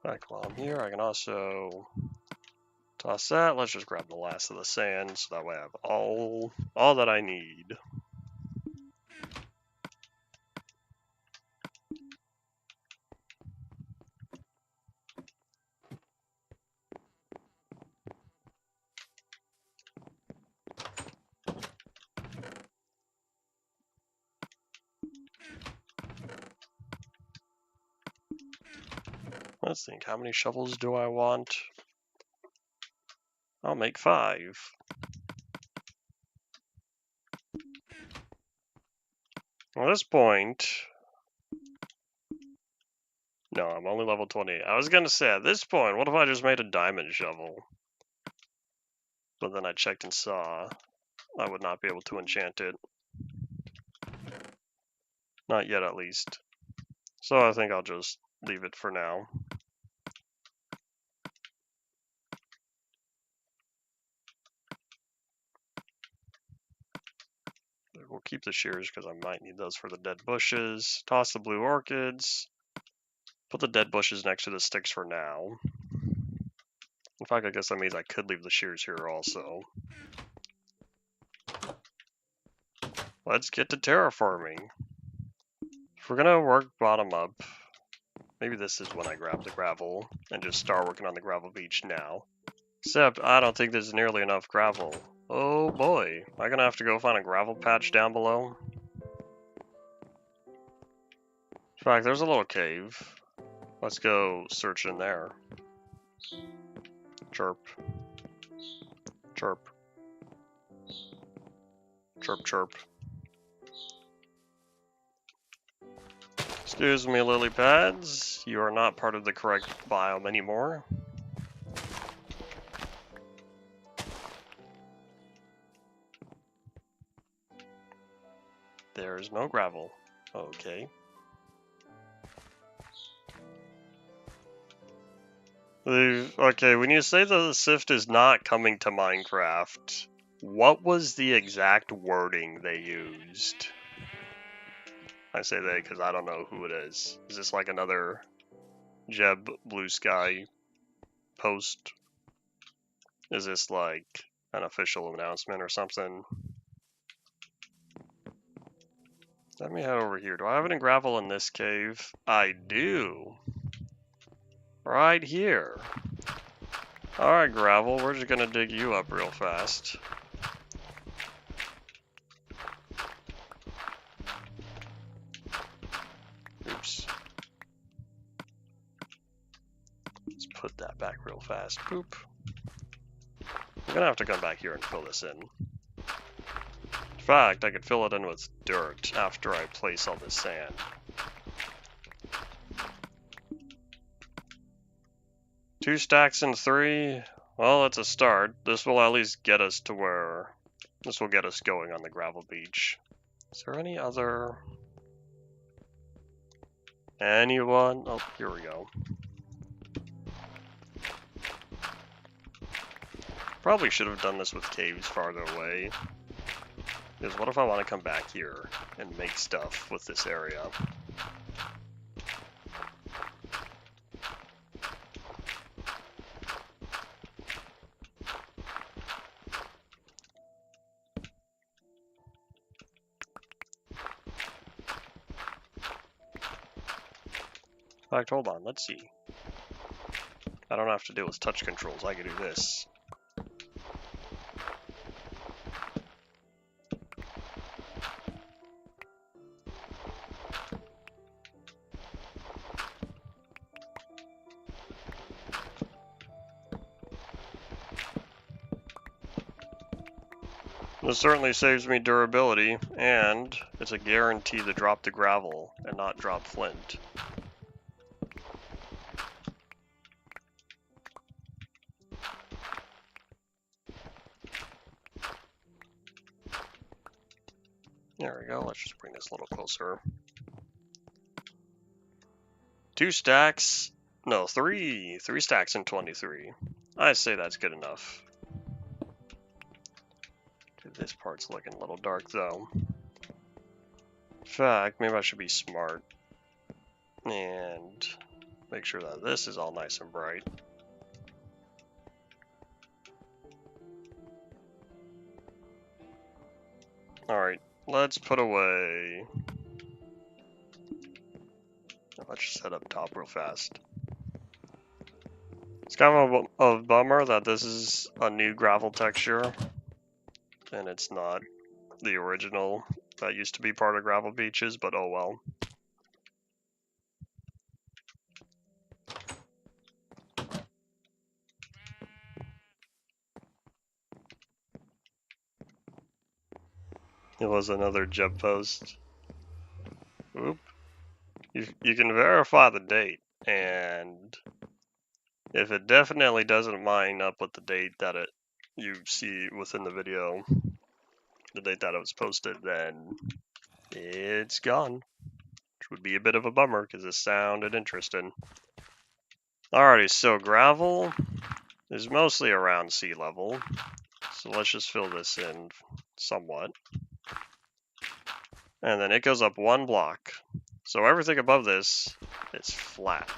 Back while I'm here, I can also toss that. Let's just grab the last of the sand, so that way I have all that I need. Let's think, how many shovels do I want? I'll make 5. At this point... No, I'm only level 20. I was gonna say, at this point, what if I just made a diamond shovel? But then I checked and saw I would not be able to enchant it. Not yet, at least. So I think I'll just leave it for now. We'll keep the shears because I might need those for the dead bushes. Toss the blue orchids. Put the dead bushes next to the sticks for now. In fact, I guess that means I could leave the shears here also. Let's get to terraforming. If we're gonna work bottom up, maybe this is when I grab the gravel and just start working on the gravel beach now. Except I don't think there's nearly enough gravel. Oh boy, am I gonna have to go find a gravel patch down below? In fact, there's a little cave. Let's go search in there. Chirp. Chirp. Chirp, chirp. Excuse me, lily pads. You are not part of the correct biome anymore. There's no gravel. Okay. Okay, when you say the Sift is not coming to Minecraft, what was the exact wording they used? I say they because I don't know who it is. Is this like another Jeb Blue Sky post? Is this like an official announcement or something? Let me head over here. Do I have any gravel in this cave? I do. Right here. Alright, gravel, we're just gonna dig you up real fast. Oops. Let's put that back real fast. Boop. I'm gonna have to come back here and fill this in. In fact, I could fill it in with dirt after I place all this sand. Two stacks and 3. Well, it's a start. This will at least get us to where... This will get us going on the gravel beach. Is there any other... Anyone? Oh, here we go. Probably should have done this with caves farther away. Because what if I want to come back here and make stuff with this area? In fact, hold on, let's see. I don't have to deal with touch controls, I can do this. This certainly saves me durability, and it's a guarantee to drop the gravel and not drop flint. There we go, let's just bring this a little closer. 2 stacks, no, 3 stacks and 23. I say that's good enough. Dude, this part's looking a little dark though. In fact, maybe I should be smart and make sure that this is all nice and bright. Alright, let's put away... Let's just head up top real fast. It's kind of a bummer that this is a new gravel texture, and it's not the original that used to be part of gravel beaches, but oh well. It was another jump post. Oop. You can verify the date, and if it definitely doesn't line up with the date that you see within the video, the date that it was posted, then it's gone. Which would be a bit of a bummer because it sounded interesting. Alrighty, so gravel is mostly around sea level. So let's just fill this in somewhat. And then it goes up one block. So everything above this is flat.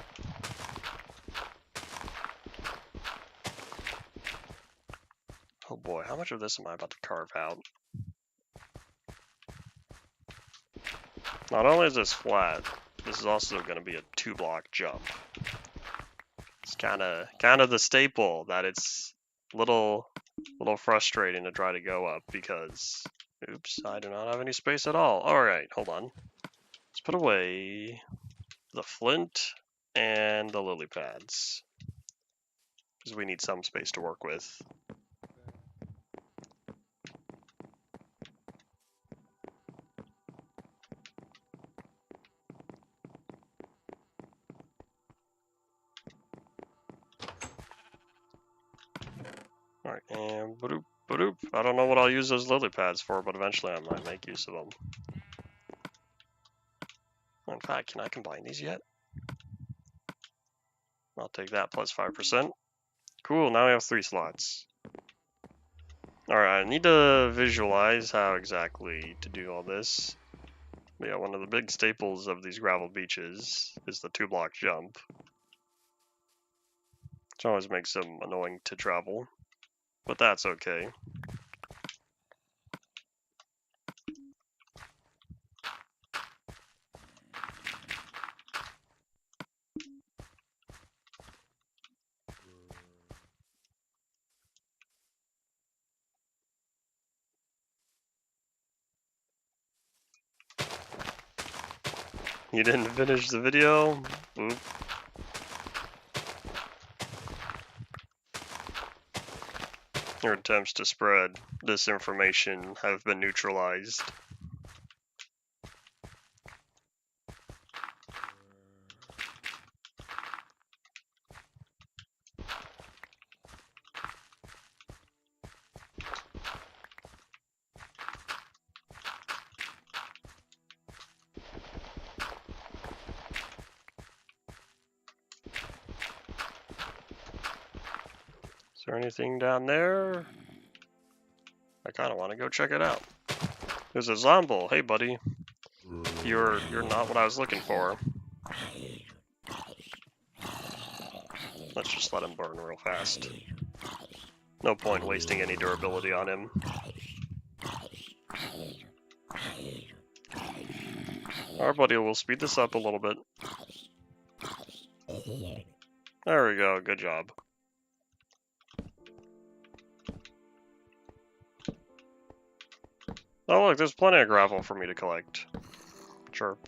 Oh boy, how much of this am I about to carve out? Not only is this flat, this is also going to be a 2-block jump. It's kind of the staple that it's little frustrating to try to go up because, oops, I do not have any space at all. All right, hold on. Let's put away the flint and the lily pads because we need some space to work with. Alright, and badoop, badoop. I don't know what I'll use those lily pads for, but eventually I might make use of them. In fact, can I combine these yet? I'll take that plus 5%. Cool, now we have 3 slots. Alright, I need to visualize how exactly to do all this. But yeah, one of the big staples of these gravel beaches is the 2-block jump. Which always makes them annoying to travel. But that's okay. You didn't finish the video? Oop. Your attempts to spread disinformation have been neutralized. Is there anything down there? I kind of want to go check it out. There's a Zombo. Hey, buddy. You're not what I was looking for. Let's just let him burn real fast. No point wasting any durability on him. Alright, buddy, we'll speed this up a little bit. There we go, good job. Oh look, there's plenty of gravel for me to collect. Chirp.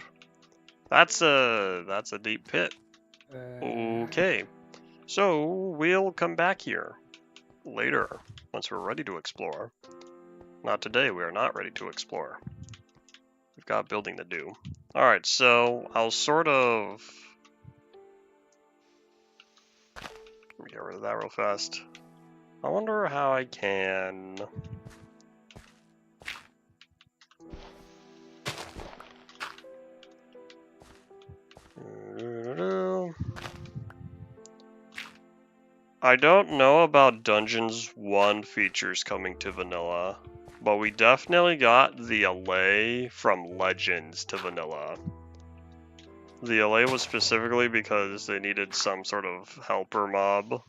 That's a deep pit. Okay. So we'll come back here later once we're ready to explore. Not today, we are not ready to explore. We've got building to do. Alright, so I'll sort of let me get rid of that real fast. I wonder how I can I don't know about Dungeons 1 features coming to vanilla, but we definitely got the allay from Legends to vanilla. The allay was specifically because they needed some sort of helper mob,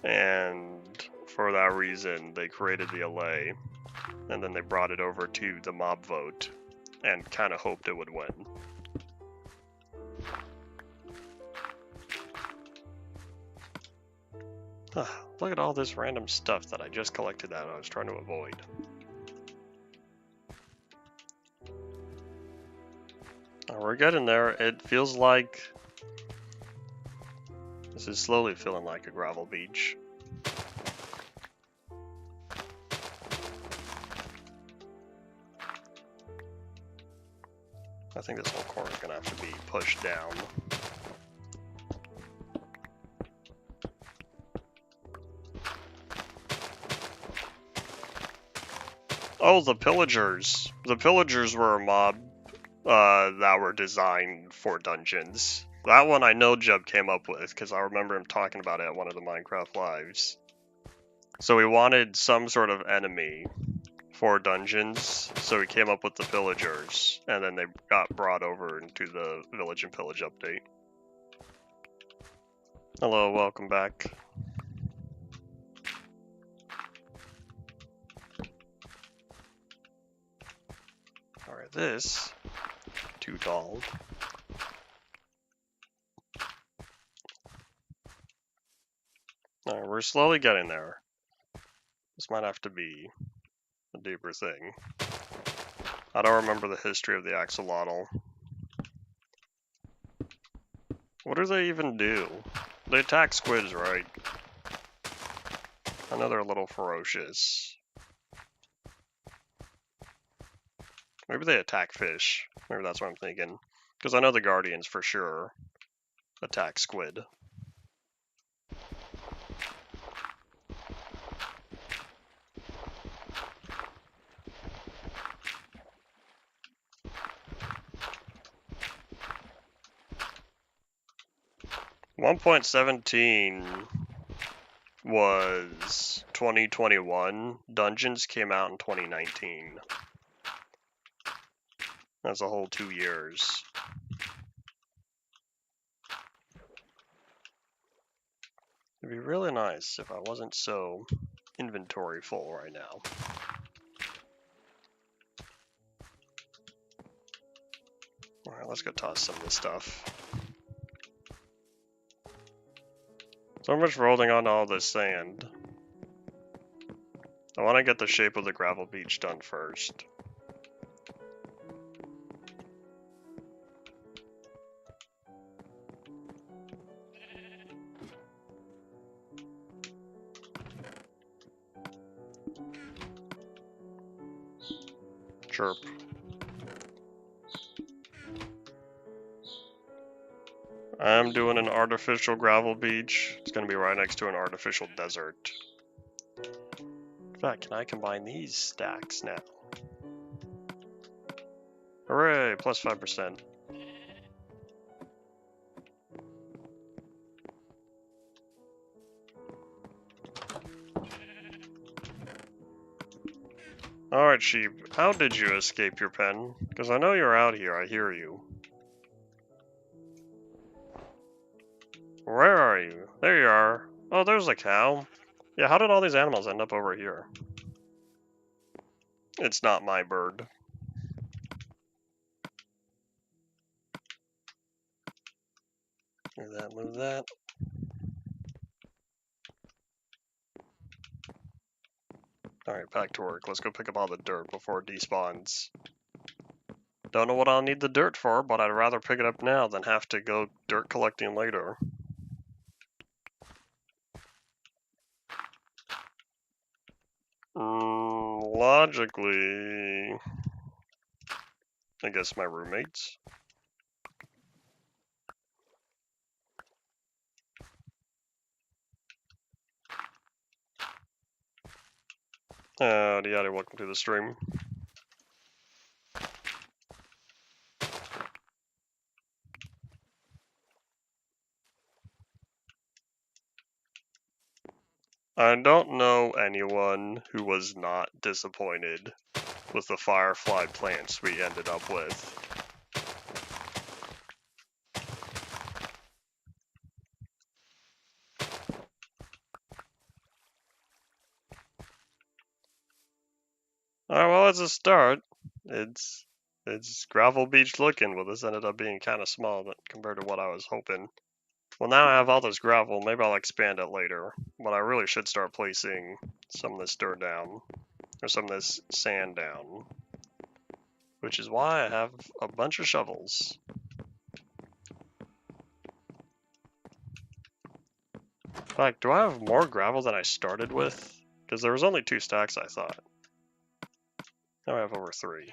and for that reason they created the allay, and then they brought it over to the mob vote, and kind of hoped it would win. Look at all this random stuff that I just collected that I was trying to avoid. Oh, we're getting there. It feels like this is slowly feeling like a gravel beach. I think this whole corner is gonna have to be pushed down. Oh, the pillagers. The pillagers were a mob that were designed for dungeons. That one I know Jeb came up with, because I remember him talking about it at one of the Minecraft lives. So we wanted some sort of enemy for dungeons, so we came up with the pillagers, and then they got brought over into the Village and Pillage update. Hello, welcome back. Alright, this, too tall. Alright, we're slowly getting there. This might have to be a deeper thing. I don't remember the history of the axolotl. What do they even do? They attack squids, right? I know they're a little ferocious. Maybe they attack fish. Maybe that's what I'm thinking. Because I know the guardians for sure attack squid. .17 was 2021. Dungeons came out in 2019. That's a whole 2 years. It'd be really nice if I wasn't so inventory full right now. Alright, let's go toss some of this stuff. So much for holding on to all this sand. I want to get the shape of the gravel beach done first. Chirp. I'm doing an artificial gravel beach. It's going to be right next to an artificial desert. In fact, can I combine these stacks now? Hooray, plus 5%. Alright, sheep, how did you escape your pen? Because I know you're out here, I hear you. Where are you? There you are. Oh, there's a cow. Yeah, how did all these animals end up over here? It's not my bird. Move that, move that. Alright, back to work. Let's go pick up all the dirt before it despawns. Don't know what I'll need the dirt for, but I'd rather pick it up now than have to go dirt collecting later. Logically, I guess my roommates. Howdy, welcome to the stream. I don't know anyone who was not disappointed with the firefly plants we ended up with. Alright, well, it's a start. It's gravel beach looking, but this ended up being kind of small compared to what I was hoping. Well, now I have all this gravel, maybe I'll expand it later, but I really should start placing some of this dirt down, or some of this sand down, which is why I have a bunch of shovels. In fact, do I have more gravel than I started with? Because there was only 2 stacks, I thought. Now I have over 3.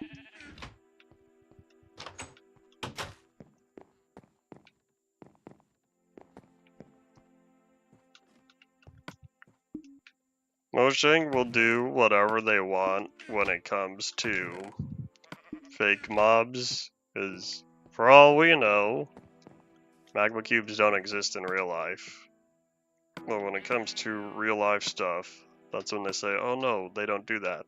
Mojang will do whatever they want when it comes to fake mobs, because for all we know, magma cubes don't exist in real life. But when it comes to real life stuff, that's when they say, oh no, they don't do that.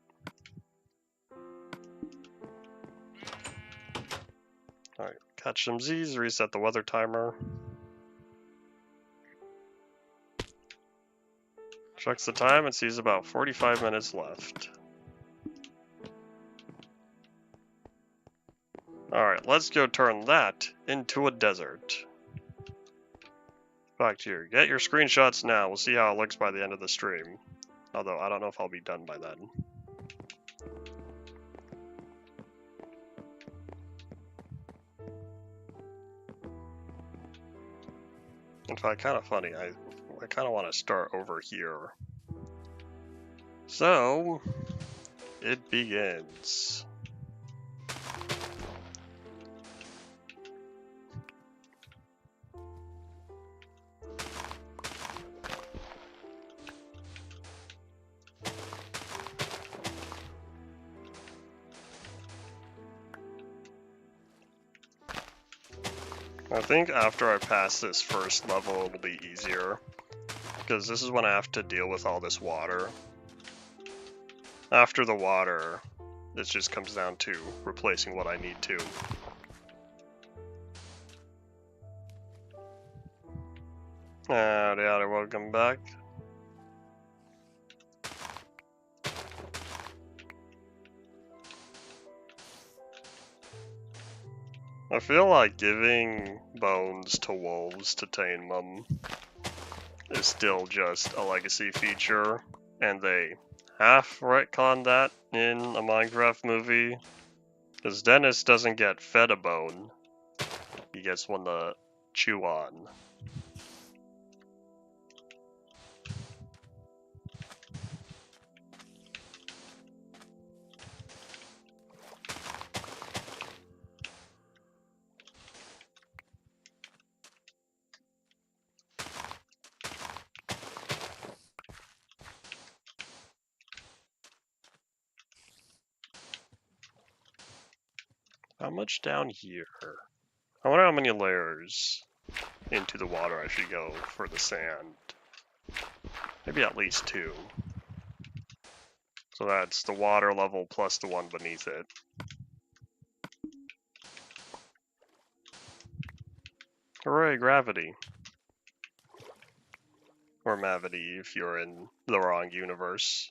Alright, catch some Z's, reset the weather timer. Checks the time and sees about 45 minutes left. Alright, let's go turn that into a desert. Back to you. Get your screenshots now. We'll see how it looks by the end of the stream. Although, I don't know if I'll be done by then. In fact, kind of funny. I kind of want to start over here. So, it begins. I think after I pass this first level, it'll be easier. Because this is when I have to deal with all this water. After the water, it just comes down to replacing what I need to. Howdy, welcome back. I feel like giving bones to wolves to tame them is still just a legacy feature, and they half retcon that in a Minecraft movie, because Dennis doesn't get fed a bone, he gets one to chew on. How much down here? I wonder how many layers into the water I should go for the sand. Maybe at least 2. So that's the water level plus the one beneath it. Hooray, gravity. Or Mavity if you're in the wrong universe.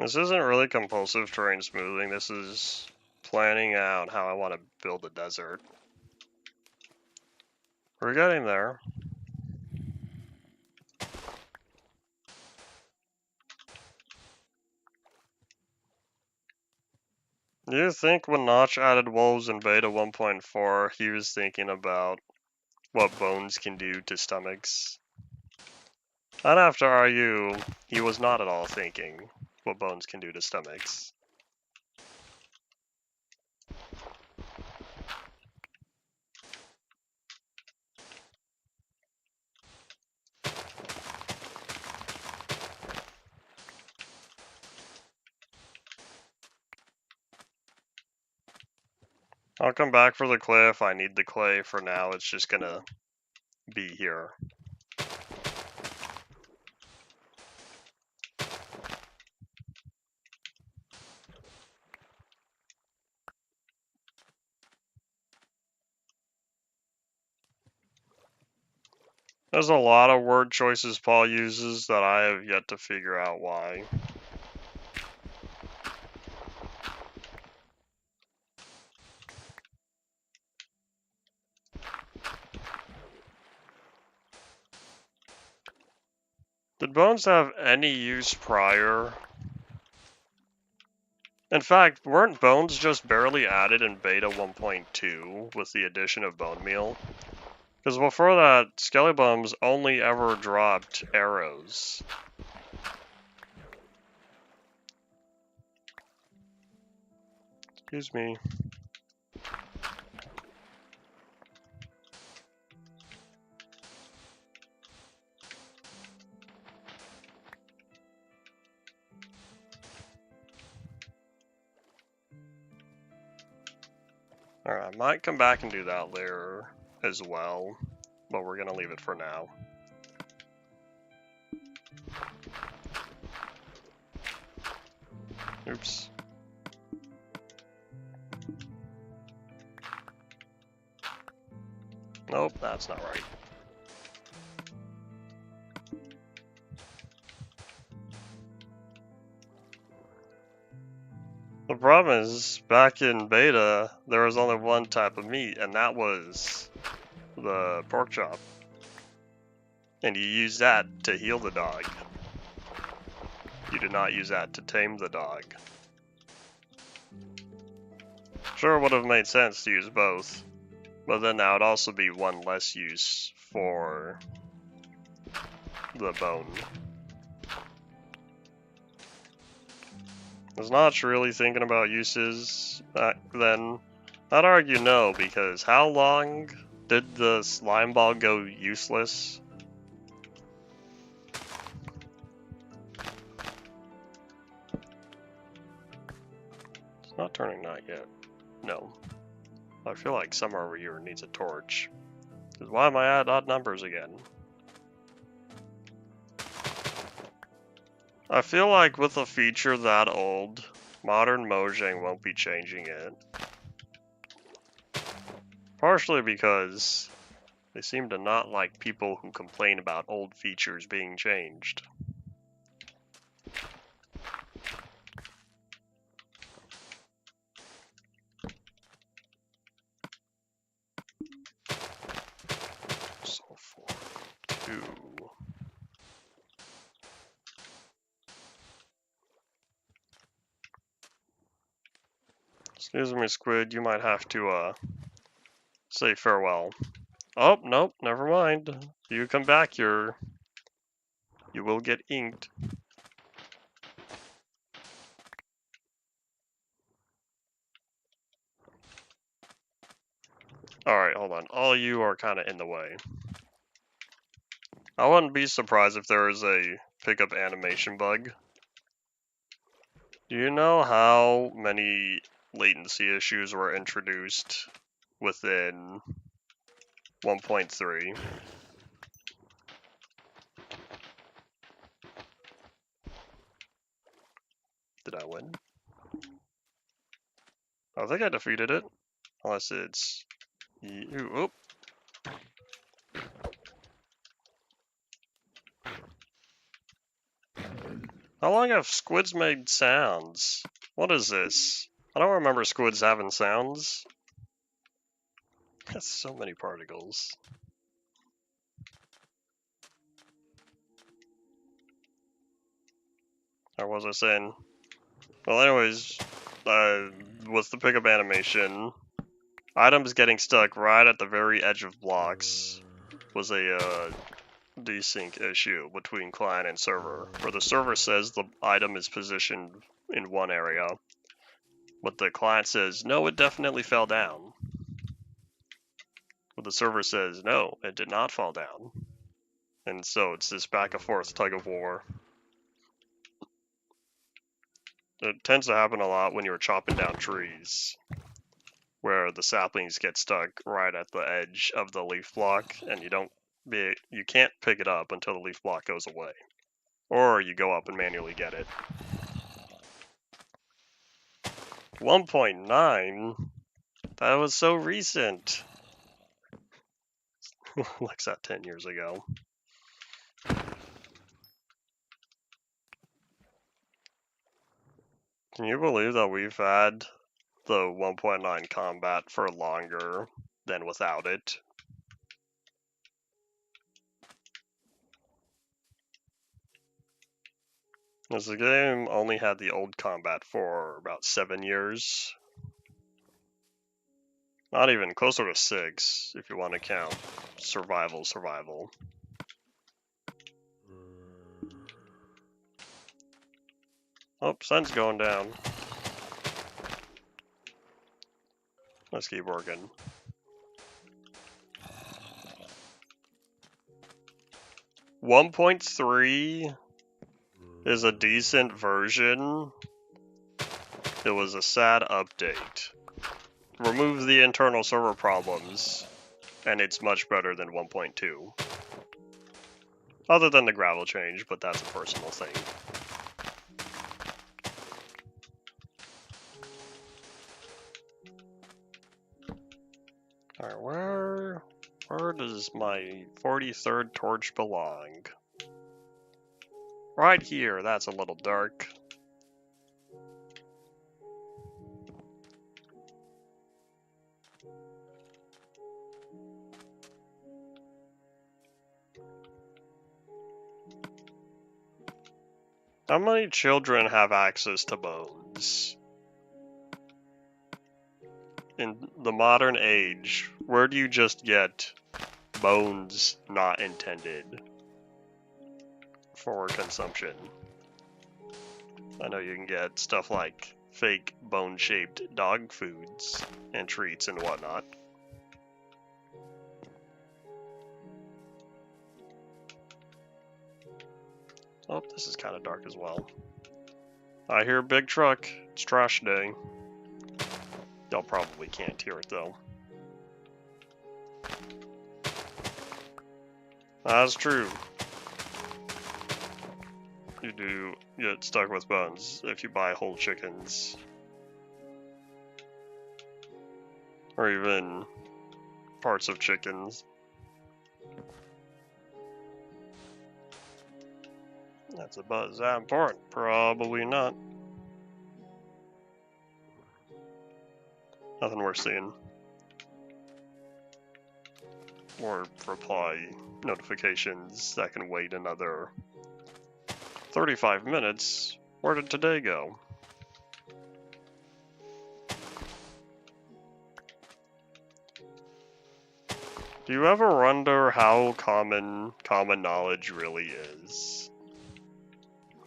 This isn't really compulsive terrain smoothing, this is planning out how I want to build a desert. We're getting there. Do you think when Notch added wolves in beta 1.4, he was thinking about what bones can do to stomachs? I'd have to argue he was not at all thinking what bones can do to stomachs. I'll come back for the clay if I need the clay. For now, it's just gonna be here. There's a lot of word choices Paul uses that I have yet to figure out why. Did bones have any use prior? In fact, weren't bones just barely added in beta 1.2 with the addition of bone meal? Because before that, Skellybones only ever dropped arrows. Excuse me. Alright, I might come back and do that later as well, but we're gonna leave it for now. Oops. Nope, that's not right. The problem is, back in beta, there was only one type of meat, and that was the pork chop. And you use that to heal the dog. You did not use that to tame the dog. Sure, it would have made sense to use both, but then that would also be one less use for the bone. I was not really thinking about uses back then. I'd argue no, because how long did the slime ball go useless? It's not turning night yet. No. I feel like somewhere over here needs a torch. Because why am I at odd numbers again? I feel like with a feature that old, modern Mojang won't be changing it. Partially because they seem to not like people who complain about old features being changed. Sulfur 2. Excuse me, Squid, you might have to, say farewell. Oh, nope, never mind. You come back here, you will get inked. Alright, hold on. All you are kind of in the way. I wouldn't be surprised if there is a pickup animation bug. Do you know how many latency issues were introduced within 1.3? Did I win? I think I defeated it. Unless it's... Oop. How long have squids made sounds? What is this? I don't remember squids having sounds. That's so many particles. Or was I saying? Well, anyways, with the pickup animation, items getting stuck right at the very edge of blocks was a desync issue between client and server, where the server says the item is positioned in one area, but the client says, no, it definitely fell down. But the server says, no, it did not fall down. And so it's this back and forth tug of war. It tends to happen a lot when you're chopping down trees, where the saplings get stuck right at the edge of the leaf block, and you can't pick it up until the leaf block goes away. Or you go up and manually get it. 1.9? That was so recent. Looks at 10 years ago. Can you believe that we've had the 1.9 combat for longer than without it? As the game only had the old combat for about 7 years. Not even, closer to 6, if you want to count survival. Oh, sun's going down. Let's keep working. One 1.3 is a decent version. It was a sad update. Remove the internal server problems, and it's much better than 1.2. Other than the gravel change, but that's a personal thing. Alright, where does my 43rd torch belong? Right here, that's a little dark. How many children have access to bones? In the modern age, where do you just get bones not intended for consumption? I know you can get stuff like fake bone-shaped dog foods and treats and whatnot. Oh, this is kind of dark as well. I hear a big truck. It's trash day. Y'all probably can't hear it though. That's true. You do get stuck with bones if you buy whole chickens. Or even parts of chickens. That's a buzz. Is that important? Probably not. Nothing worth seeing. Or reply notifications that can wait another 35 minutes. Where did today go? Do you ever wonder how common knowledge really is?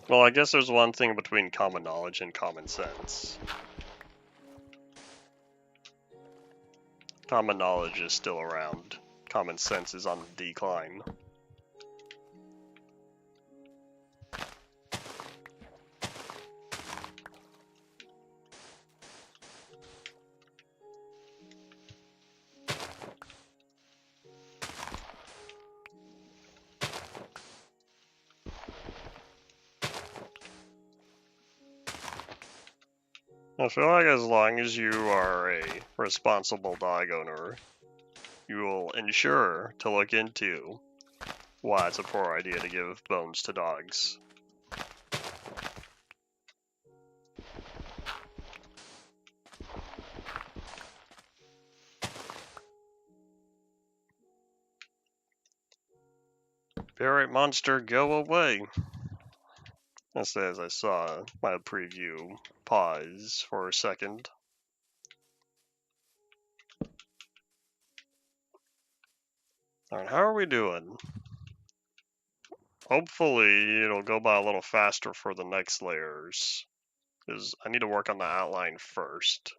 Well, I guess there's one thing between common knowledge and common sense. Common knowledge is still around. Common sense is on the decline. I feel like as long as you are a responsible dog owner, you will ensure to look into why it's a poor idea to give bones to dogs. Ferret monster, go away! As I saw my preview pause for a second. Alright, how are we doing? Hopefully it'll go by a little faster for the next layers, because I need to work on the outline first.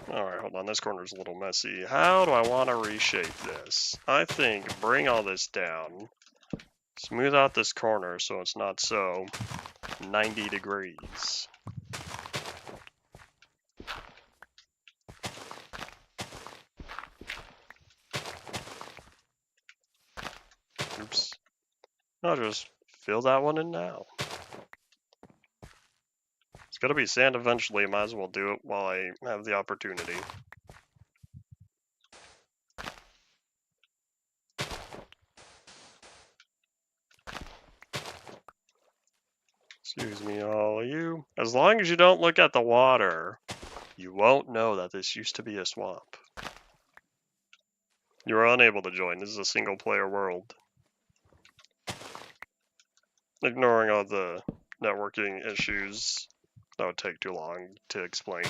Alright, hold on, this corner's a little messy. How do I want to reshape this? I think bring all this down. Smooth out this corner so it's not so 90 degrees. Oops. I'll just fill that one in now. It's gonna be sand eventually, might as well do it while I have the opportunity. Excuse me, all of you. As long as you don't look at the water, you won't know that this used to be a swamp. You are unable to join. This is a single-player world. Ignoring all the networking issues, that would take too long to explain.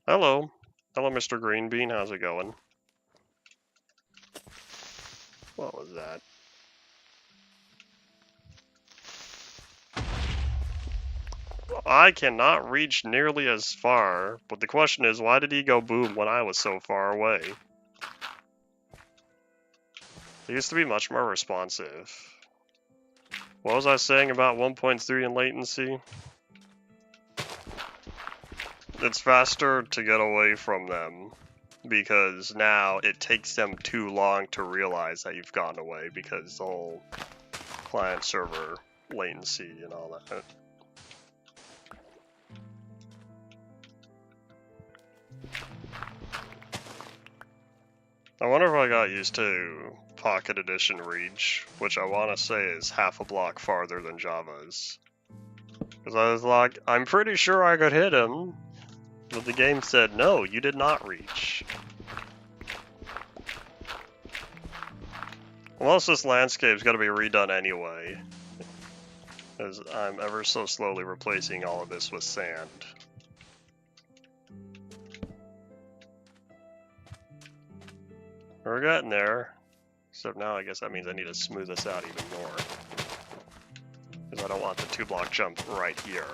Hello. Hello, Mr. Green Bean. How's it going? What was that? I cannot reach nearly as far, but the question is, why did he go boom when I was so far away? He used to be much more responsive. What was I saying about 1.3 in latency? It's faster to get away from them, because now it takes them too long to realize that you've gotten away, because the whole client-server latency and all that. I wonder if I got used to Pocket Edition reach, which I want to say is half a block farther than Java's. Because I was like, I'm pretty sure I could hit him, but the game said, no, you did not reach. Unless this landscape's got to be redone anyway, as I'm ever so slowly replacing all of this with sand. We're getting there, except now I guess that means I need to smooth this out even more, because I don't want the 2-block jump right here.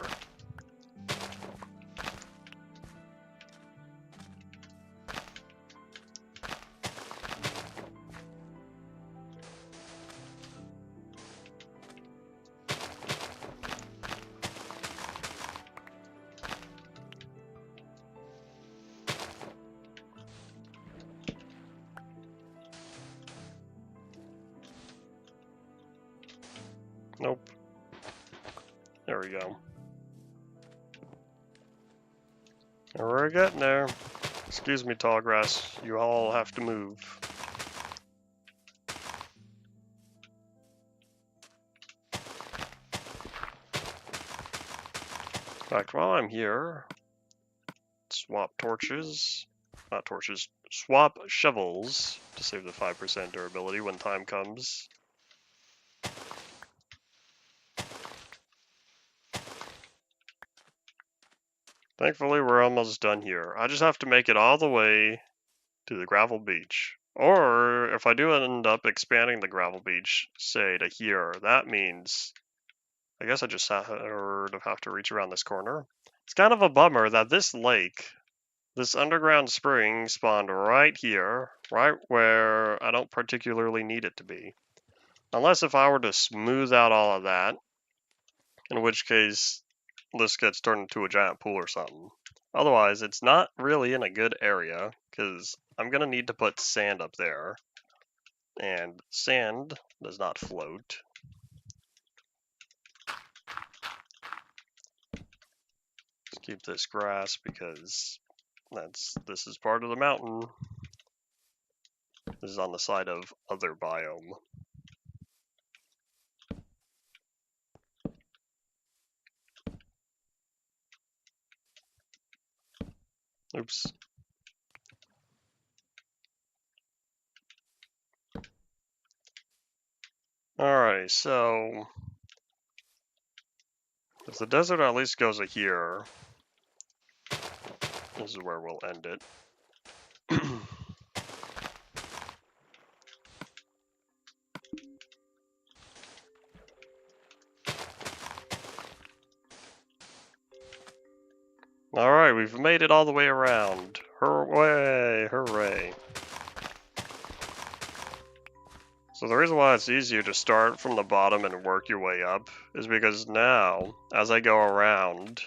Nope. There we go. And we're getting there. Excuse me, tall grass. You all have to move. In fact, while I'm here, swap torches. Not torches. Swap shovels to save the 5% durability when time comes. Thankfully, we're almost done here. I just have to make it all the way to the gravel beach. Or, if I do end up expanding the gravel beach, say, to here, that means I guess I just have to reach around this corner. It's kind of a bummer that this lake, this underground spring, spawned right here, right where I don't particularly need it to be. Unless if I were to smooth out all of that, in which case this gets turned into a giant pool or something. Otherwise, it's not really in a good area, because I'm going to need to put sand up there. And sand does not float. Let's keep this grass, because this is part of the mountain. This is on the side of other biome. Oops. Alright, so if the desert at least goes a here, this is where we'll end it. Alright, we've made it all the way around. Hooray! Hooray! So the reason why it's easier to start from the bottom and work your way up is because now, as I go around,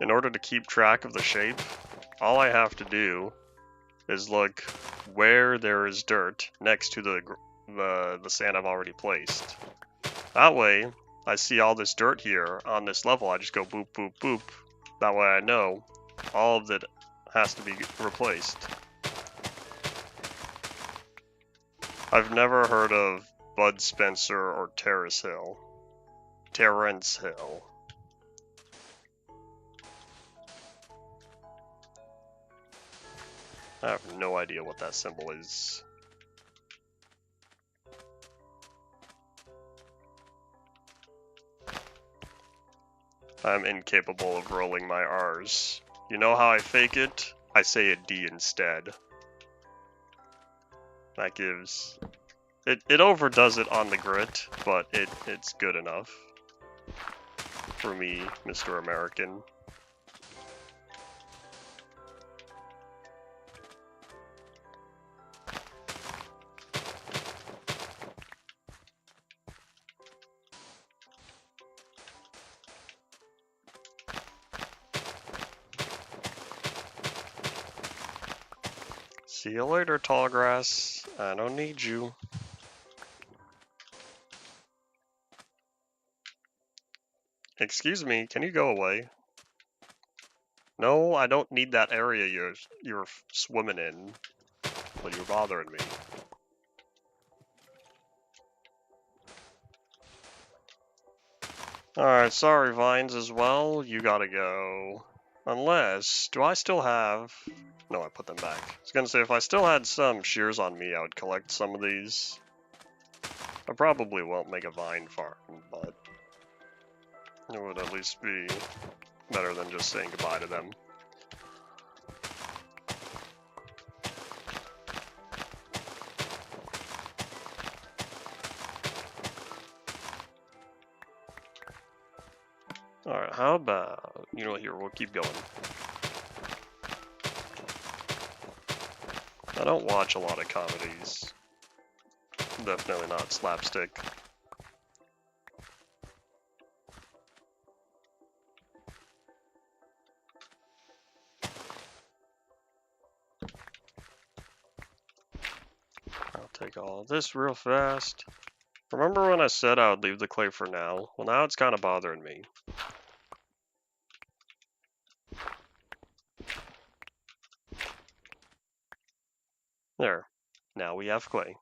in order to keep track of the shape, all I have to do is look where there is dirt next to the sand I've already placed. That way, I see all this dirt here on this level, I just go boop, boop, boop. That way I know all of it has to be replaced. I've never heard of Bud Spencer or Terrace Hill. Terrence Hill. I have no idea what that symbol is. I'm incapable of rolling my R's. You know how I fake it? I say a D instead. That gives... It overdoes it on the grit, but it's good enough. For me, Mr. American. See you later, tall grass. I don't need you. Excuse me, can you go away? No, I don't need that area you're swimming in. But you're bothering me. Alright, sorry Vines as well. You gotta go. Unless, do I still have... No, I put them back. I was gonna say, if I still had some shears on me, I would collect some of these. I probably won't make a vine farm, but it would at least be better than just saying goodbye to them. Alright, how about... You know what, here, we'll keep going. I don't watch a lot of comedies. Definitely not slapstick. I'll take all this real fast. Remember when I said I would leave the clay for now? Well, now it's kind of bothering me. There. Now we have clay.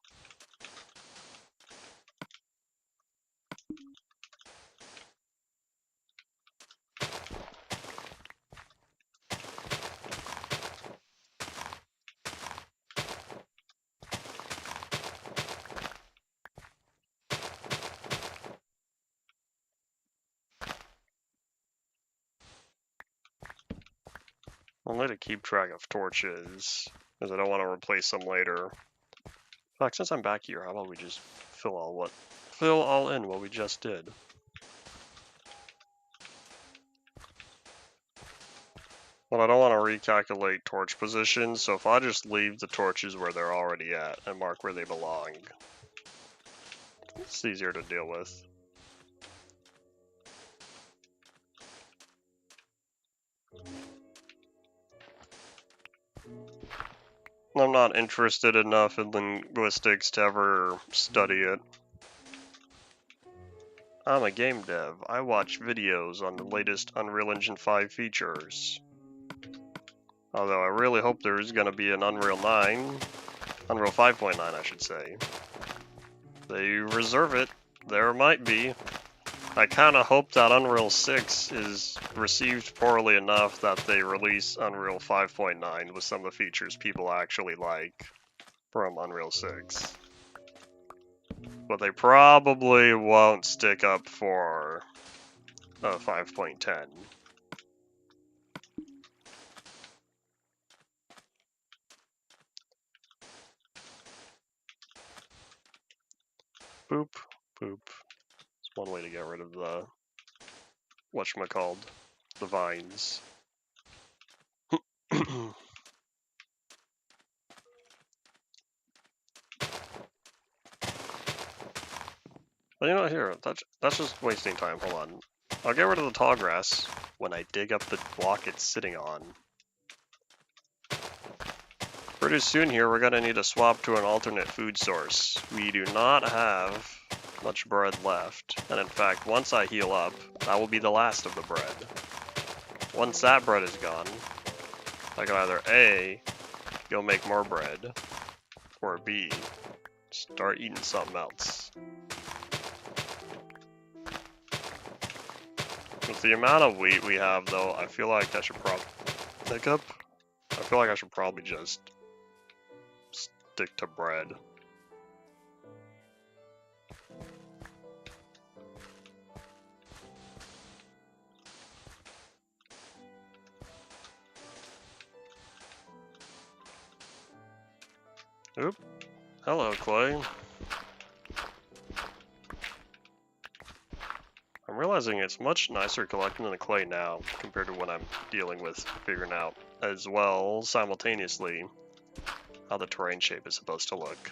I'll need to keep track of torches, because I don't want to replace them later. In fact, since I'm back here, how about we just fill all in what we just did. Well, I don't want to recalculate torch positions, so if I just leave the torches where they're already at and mark where they belong, it's easier to deal with. I'm not interested enough in linguistics to ever study it. I'm a game dev. I watch videos on the latest Unreal Engine 5 features. Although I really hope there's going to be an Unreal 5.9 I should say. They reserve it. There might be. I kind of hope that Unreal 6 is received poorly enough that they release Unreal 5.9 with some of the features people actually like from Unreal 6. But they probably won't stick up for 5.10. Boop, boop. It's one way to get rid of the whatchamacalled, the vines. Well, you know what, here, that's just wasting time, hold on. I'll get rid of the tall grass when I dig up the block it's sitting on. Pretty soon here, we're gonna need to swap to an alternate food source. We do not have much bread left, and in fact, once I heal up, that will be the last of the bread. Once that bread is gone, I can either A, go make more bread, or B, start eating something else. With the amount of wheat we have, though, I feel like I should probably I feel like I should probably just stick to bread. Oop. Hello, Clay. I'm realizing it's much nicer collecting the clay now compared to when I'm dealing with figuring out as well simultaneously how the terrain shape is supposed to look.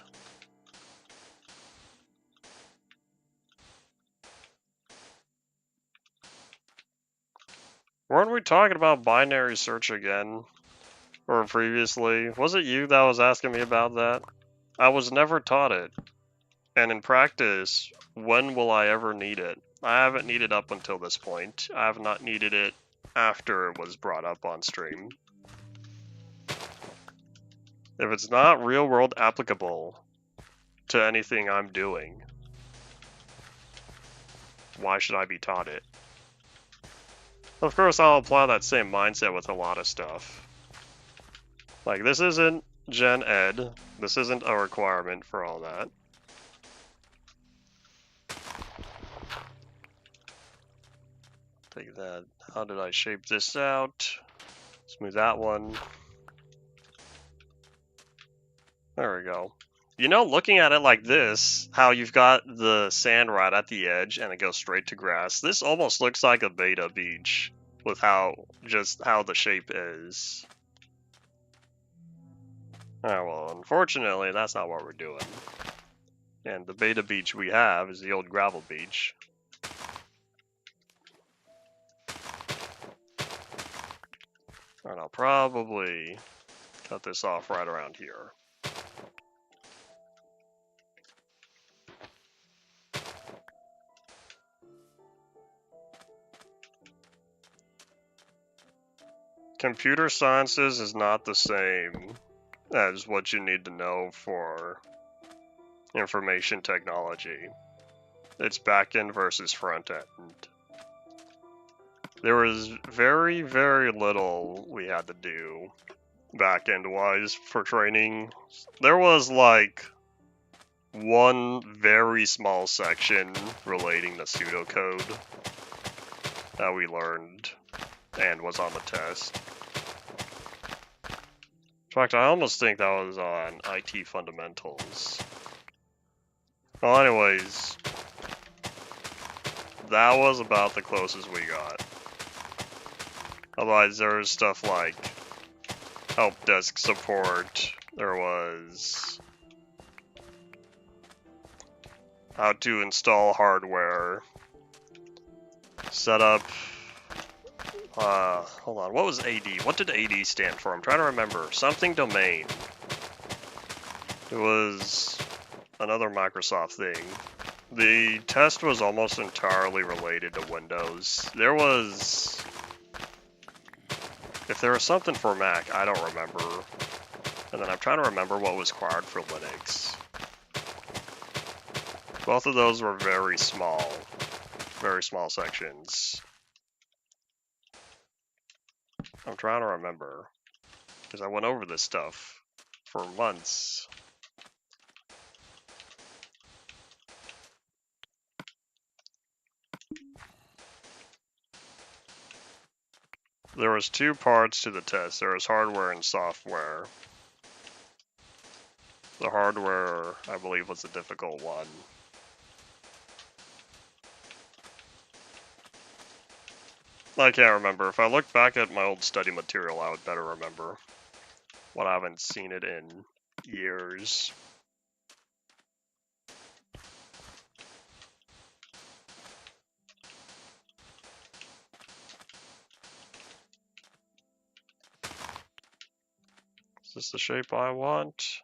Weren't we talking about binary search again? Or previously? Was it you that was asking me about that? I was never taught it. And in practice, when will I ever need it? I haven't needed up until this point. I have not needed it after it was brought up on stream. If it's not real world applicable to anything I'm doing, why should I be taught it? Of course, I'll apply that same mindset with a lot of stuff. Like, this isn't Gen Ed. This isn't a requirement for all that. Take that. How did I shape this out? Smooth that one. There we go. You know, looking at it like this, how you've got the sand right at the edge and it goes straight to grass, this almost looks like a beta beach with how the shape is. Oh, well, unfortunately, that's not what we're doing. And the beta beach we have is the old gravel beach. And I'll probably cut this off right around here. Computer sciences is not the same as what you need to know for information technology. It's back-end versus front-end. There was very, very little we had to do back-end wise for training. There was like one very small section relating to pseudocode that we learned and was on the test. In fact, I almost think that was on IT fundamentals. Well, anyways, that was about the closest we got. Otherwise, there was stuff like help desk support. There was how to install hardware, set up. Hold on. What was AD? What did AD stand for? I'm trying to remember. Something domain. It was another Microsoft thing. The test was almost entirely related to Windows. There was... If there was something for Mac, I don't remember. And then I'm trying to remember what was required for Linux. Both of those were very small sections. I'm trying to remember, because I went over this stuff for months. There was two parts to the test. There was hardware and software. The hardware, I believe, was the difficult one. I can't remember. If I look back at my old study material, I would better remember. But I haven't seen it in years. Is this the shape I want?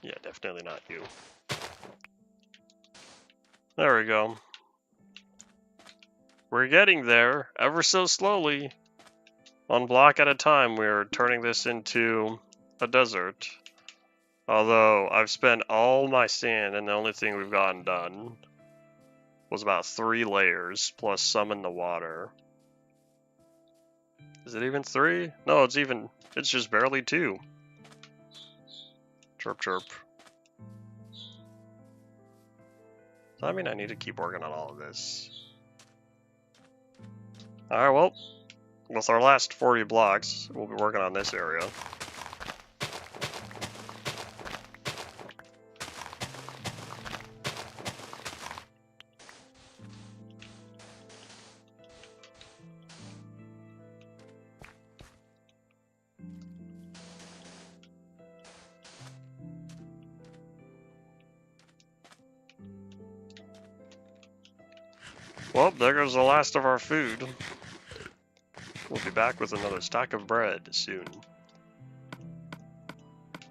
Yeah, definitely not you. There we go. We're getting there, ever so slowly. One block at a time, we're turning this into a desert. Although, I've spent all my sand, and the only thing we've gotten done was about 3 layers, plus some in the water. Is it even 3? No, it's just barely 2. Chirp chirp. So I mean, I need to keep working on all of this. Alright, well, with our last 40 blocks, we'll be working on this area. Well, there goes the last of our food. We'll be back with another stack of bread soon.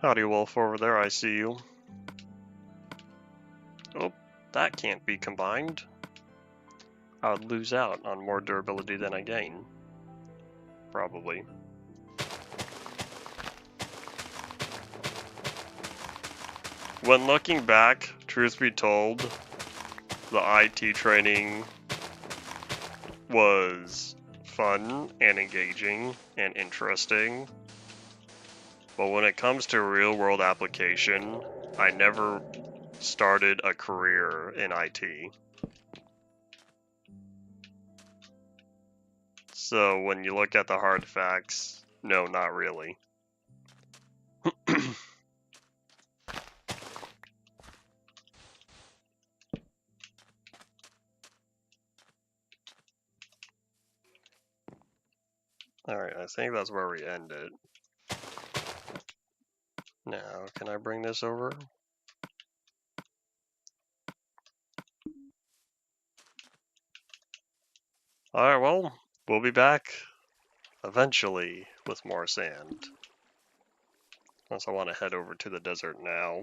Howdy, Wolf, over there, I see you. Oh, that can't be combined. I would lose out on more durability than I gain. Probably. When looking back, truth be told, the IT training was fun and engaging and interesting. But when it comes to real world application, I never started a career in IT. So when you look at the hard facts, no, not really. Alright, I think that's where we end it. Now, can I bring this over? Alright, well, we'll be back eventually with more sand. Unless I want to head over to the desert now.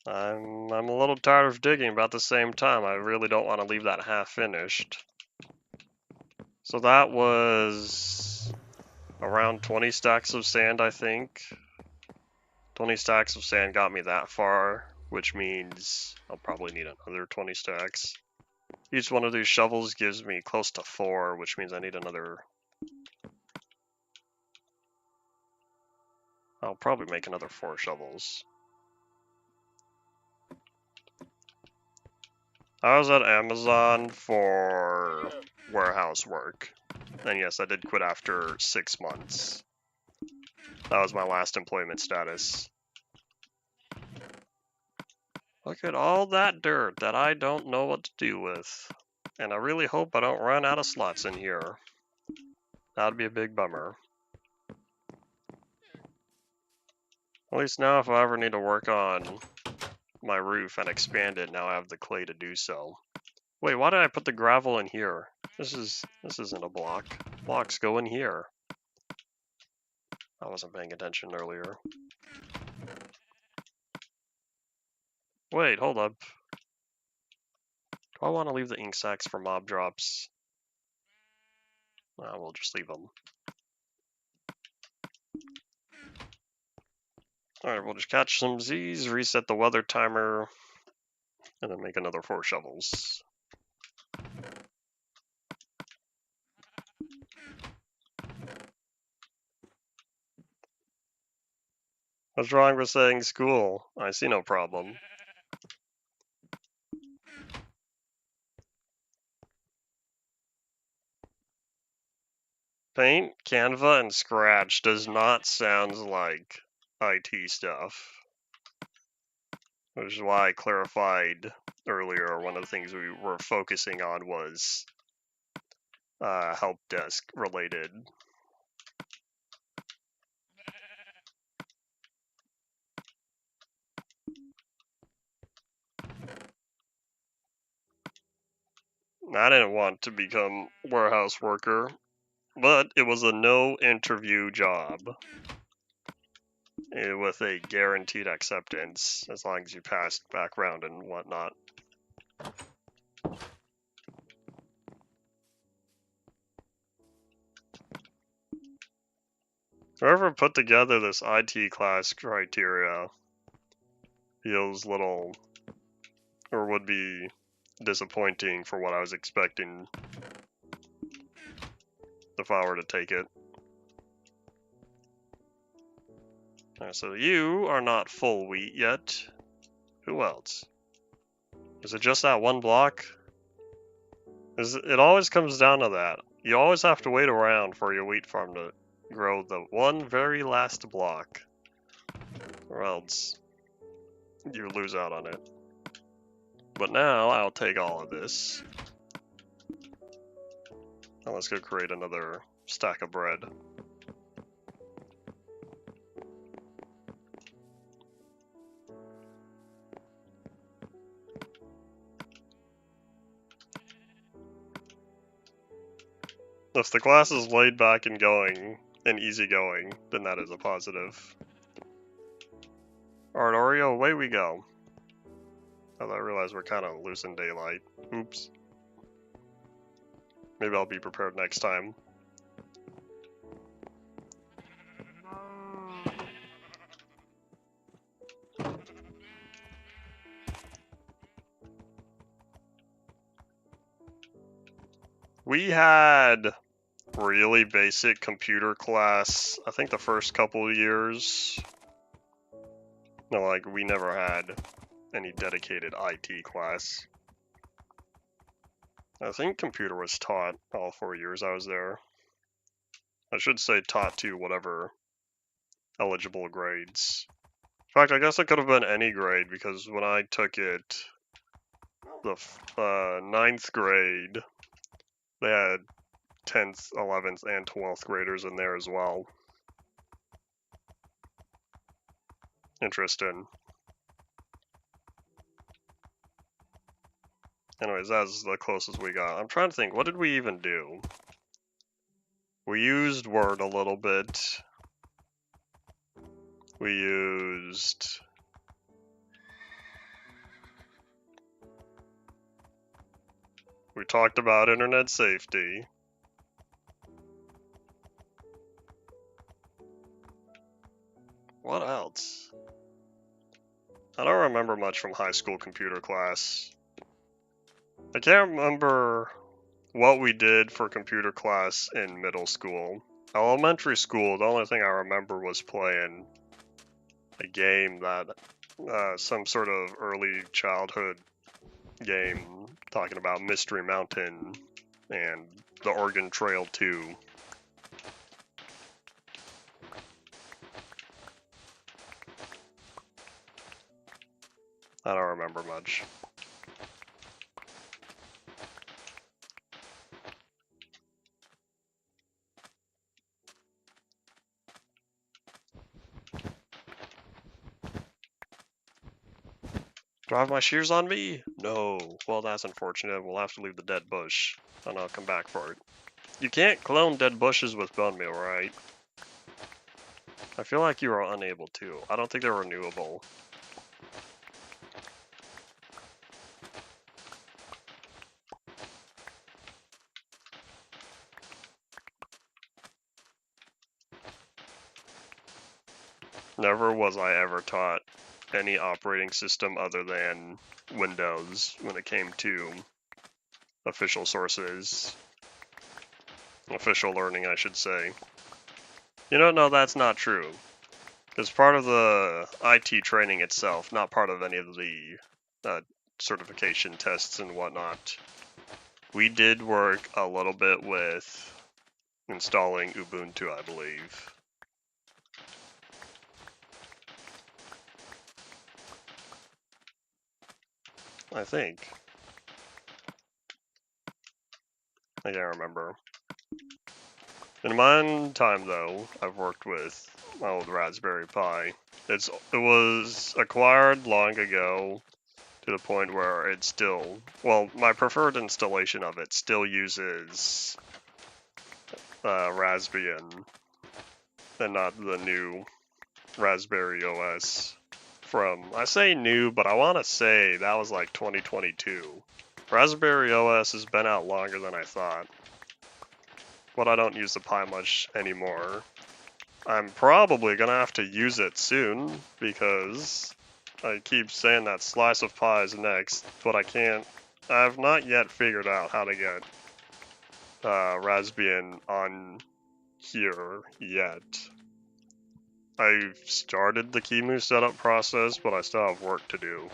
I'm a little tired of digging, but at the same time, I really don't want to leave that half finished. So that was around 20 stacks of sand, I think. 20 stacks of sand got me that far, which means I'll probably need another 20 stacks. Each one of these shovels gives me close to 4, which means I need another... I'll probably make another 4 shovels. I was at Amazon for warehouse work. And yes, I did quit after 6 months. That was my last employment status. Look at all that dirt that I don't know what to do with. And I really hope I don't run out of slots in here. That'd be a big bummer. At least now if I ever need to work on my roof and expand it, now I have the clay to do so. Wait, why did I put the gravel in here? This isn't a block. Blocks go in here. I wasn't paying attention earlier. Wait, hold up. Do I want to leave the ink sacks for mob drops? We'll just leave them. Alright, we'll just catch some Z's, reset the weather timer, and then make another 4 shovels. What's wrong with saying school? I see no problem. Paint, Canva, and Scratch does not sound like IT stuff. Which is why I clarified earlier, one of the things we were focusing on was help desk related. I didn't want to become warehouse worker, but it was a no interview job with a guaranteed acceptance as long as you passed background and whatnot. Whoever put together this IT class criteria feels little, or would be disappointing for what I was expecting if I were to take it. Alright, so you are not full wheat yet. Who else? Is it just that one block? It always comes down to that. You always have to wait around for your wheat farm to grow the one very last block, or else you lose out on it. But now I'll take all of this. Now let's go create another stack of bread. If the class is laid back and going and easygoing, then that is a positive. Alright, Oreo, away we go. I realize we're kind of losing daylight. Oops. Maybe I'll be prepared next time. We had really basic computer class, I think the first couple of years. No, like, we never had any dedicated IT class. I think computer was taught all 4 years I was there. I should say taught to whatever eligible grades. In fact, I guess it could have been any grade, because when I took it, the 9th grade, they had 10th, 11th, and 12th graders in there as well. Interesting. Anyways, that's the closest we got. I'm trying to think, what did we even do? We used Word a little bit. We used... We talked about internet safety. What else? I don't remember much from high school computer class. I can't remember what we did for computer class in middle school. Elementary school, the only thing I remember was playing a game that, some sort of early childhood game talking about Mystery Mountain and the Oregon Trail 2. I don't remember much. Do I have my shears on me? No. Well, that's unfortunate. We'll have to leave the dead bush, and I'll come back for it. You can't clone dead bushes with bone meal, right? I feel like you are unable to. I don't think they're renewable. Never was I ever taught any operating system other than Windows when it came to official sources. Official learning, I should say. You know, no, that's not true. It's part of the IT training itself, not part of any of the certification tests and whatnot. We did work a little bit with installing Ubuntu, I believe. I think. I can't remember. In my own time, though, I've worked with my old Raspberry Pi. It was acquired long ago to the point where it's still, well, my preferred installation of it still uses Raspbian and not the new Raspberry OS from, I say new, but I want to say that was like 2022. Raspberry OS has been out longer than I thought, but I don't use the Pi much anymore. I'm probably gonna have to use it soon because I keep saying that slice of pie is next, but I can't. I've not yet figured out how to get Raspbian on here yet. I've started the Kimu setup process, but I still have work to do.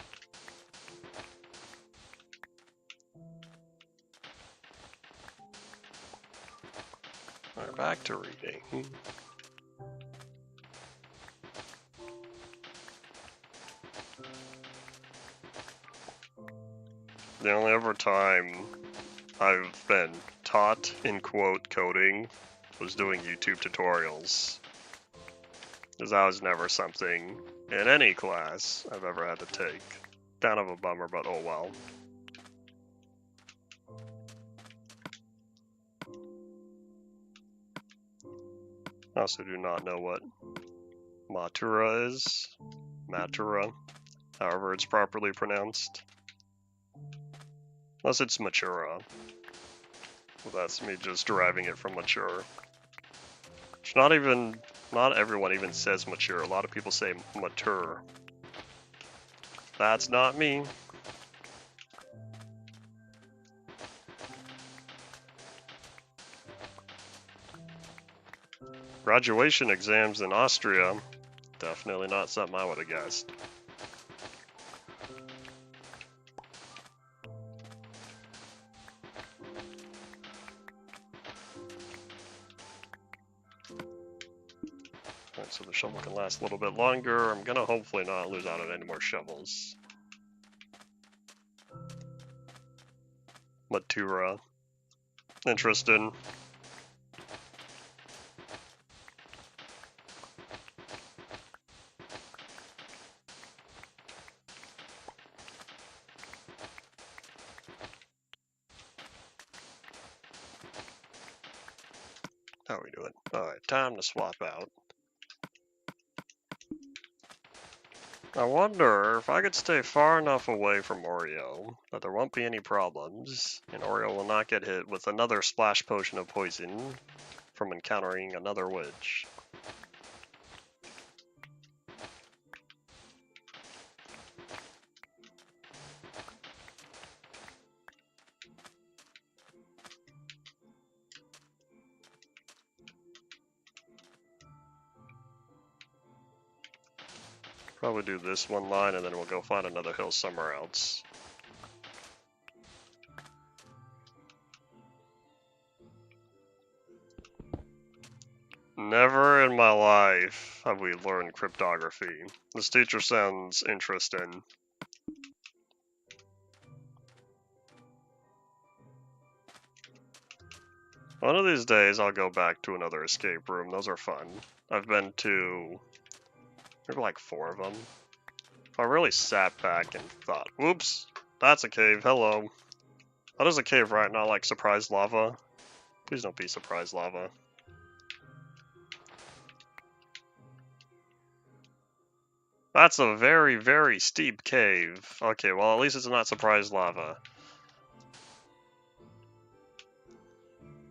Alright, back to reading. The only other time I've been taught, in quote, coding was doing YouTube tutorials. Because that was never something in any class I've ever had to take. Kind of a bummer, but oh well. I also do not know what Matura is. Matura, however it's properly pronounced. Unless it's Matura. Well, that's me just deriving it from mature. It's not everyone even says mature. A lot of people say mature. That's not me. Graduation exams in Austria, definitely not something I would have guessed. Alright, so the shovel can last a little bit longer. I'm gonna hopefully not lose out on any more shovels. Matura. Interesting. How are we doing? Alright, time to swap out. I wonder if I could stay far enough away from Oreo that there won't be any problems, and Oreo will not get hit with another splash potion of poison from encountering another witch. Probably do this one line and then we'll go find another hill somewhere else. Never in my life have we learned cryptography. This teacher sounds interesting. One of these days I'll go back to another escape room. Those are fun. I've been to maybe like 4 of them. I really sat back and thought, whoops, that's a cave, hello. That is a cave, right? Not like surprise lava. Please don't be surprise lava. That's a very, very steep cave. Okay, well at least it's not surprise lava.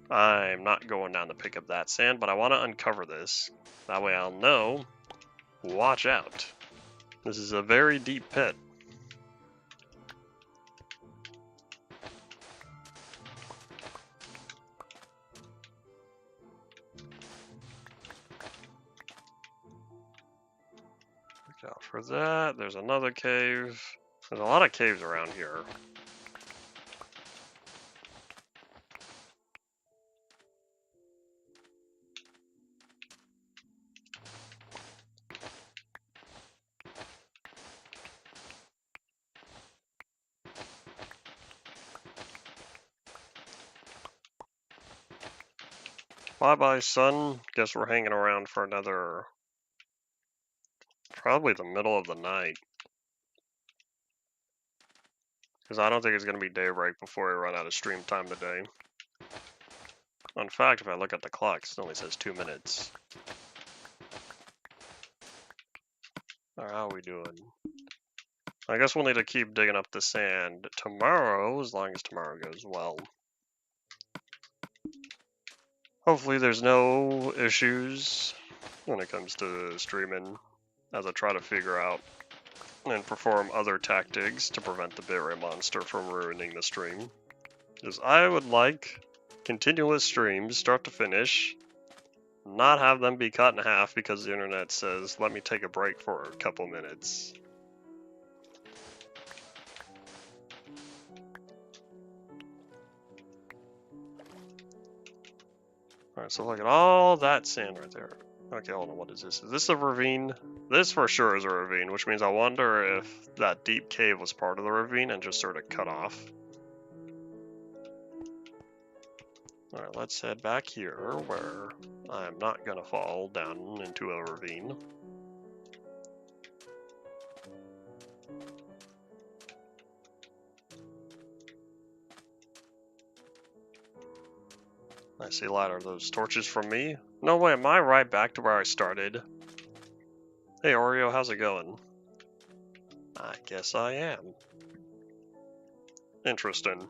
I'm not going down to pick up that sand, but I want to uncover this. That way I'll know, watch out. This is a very deep pit. Look out for that. There's another cave. There's a lot of caves around here. Bye-bye, sun. Guess we're hanging around for another... probably the middle of the night. Because I don't think it's going to be daybreak before we run out of stream time today. In fact, if I look at the clock, it only says 2 minutes. Alright, how are we doing? I guess we'll need to keep digging up the sand tomorrow, as long as tomorrow goes well. Hopefully there's no issues when it comes to streaming, as I try to figure out and perform other tactics to prevent the bitrate monster from ruining the stream. Because I would like continuous streams, start to finish, not have them be cut in half because the internet says, let me take a break for a couple minutes. Alright, so look at all that sand right there. Okay, hold on, what is this? Is this a ravine? This for sure is a ravine, which means I wonder if that deep cave was part of the ravine and just sort of cut off. Alright, let's head back here where I'm not gonna fall down into a ravine. I see a lot of those torches from me. No way, am I right back to where I started? Hey Oreo, how's it going? I guess I am. Interesting.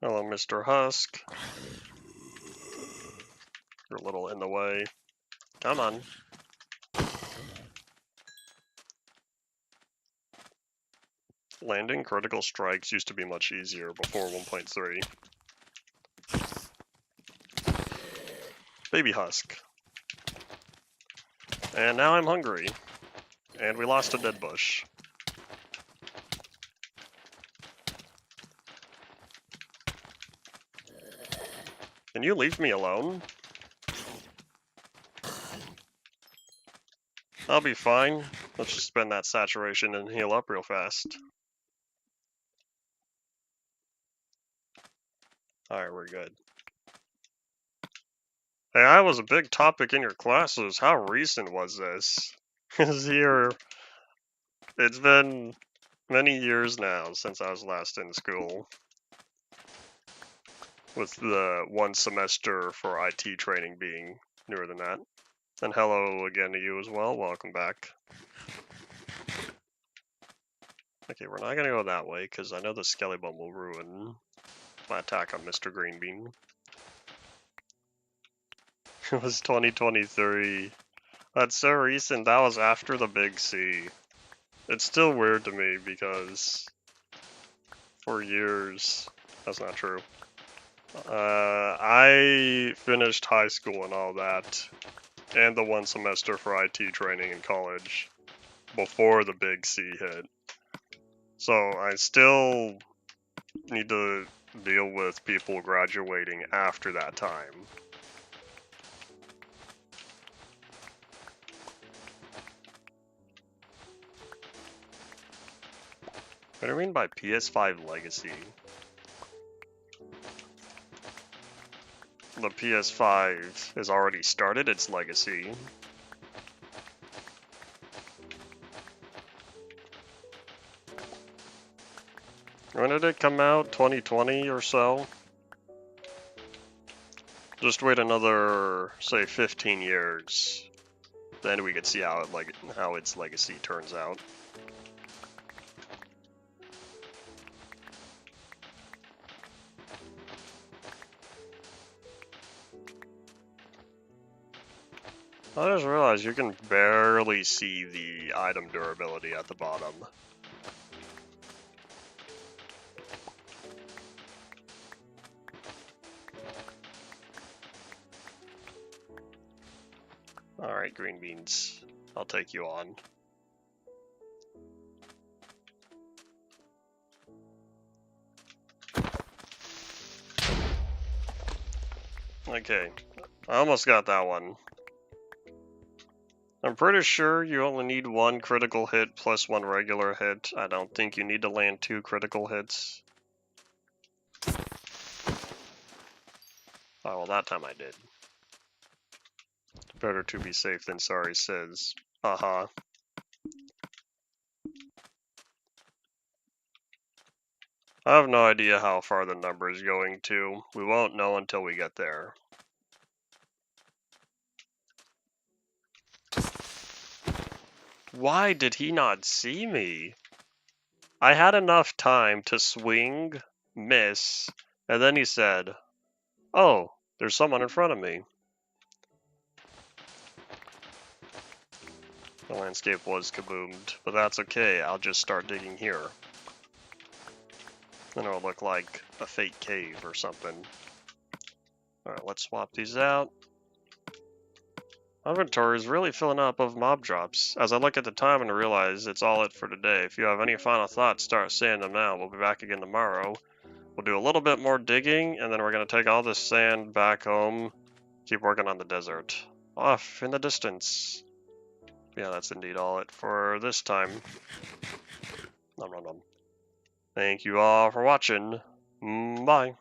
Hello, Mr. Husk. You're a little in the way. Come on. Landing critical strikes used to be much easier before 1.3. Baby Husk. And now I'm hungry. And we lost a dead bush. Can you leave me alone? I'll be fine. Let's just spend that saturation and heal up real fast. Alright, we're good. Hey, I was a big topic in your classes. How recent was this? It's been many years now since I was last in school. With the one semester for IT training being newer than that. And hello again to you as well. Welcome back. Okay, we're not gonna go that way because I know the Skelly Bomb will ruin my attack on Mr. Green Bean. It was 2023. That's so recent. That was after the Big C. It's still weird to me because for years, that's not true. I finished high school and all that, and the one semester for IT training in college before the Big C hit. So I still need to deal with people graduating after that time. What do you mean by PS5 Legacy? The PS5 has already started its legacy. When did it come out? 2020 or so? Just wait another, say, 15 years. Then we could see how its legacy turns out. I just realized you can barely see the item durability at the bottom. Alright, green beans. I'll take you on. Okay, I almost got that one. I'm pretty sure you only need one critical hit plus one regular hit. I don't think you need to land 2 critical hits. Oh, well, that time I did. Better to be safe than sorry, says. Haha. I have no idea how far the number is going to. We won't know until we get there. Why did he not see me? I had enough time to swing, miss, and then he said, "Oh, there's someone in front of me." The landscape was kaboomed, but that's okay. I'll just start digging here. Then it'll look like a fake cave or something. Alright, let's swap these out. My inventory is really filling up of mob drops. As I look at the time and realize it's all it for today. If you have any final thoughts, start saying them now. We'll be back again tomorrow. We'll do a little bit more digging, and then we're going to take all this sand back home, keep working on the desert. Off in the distance. Yeah, that's indeed all it for this time. Nom nom nom. Thank you all for watching. Bye.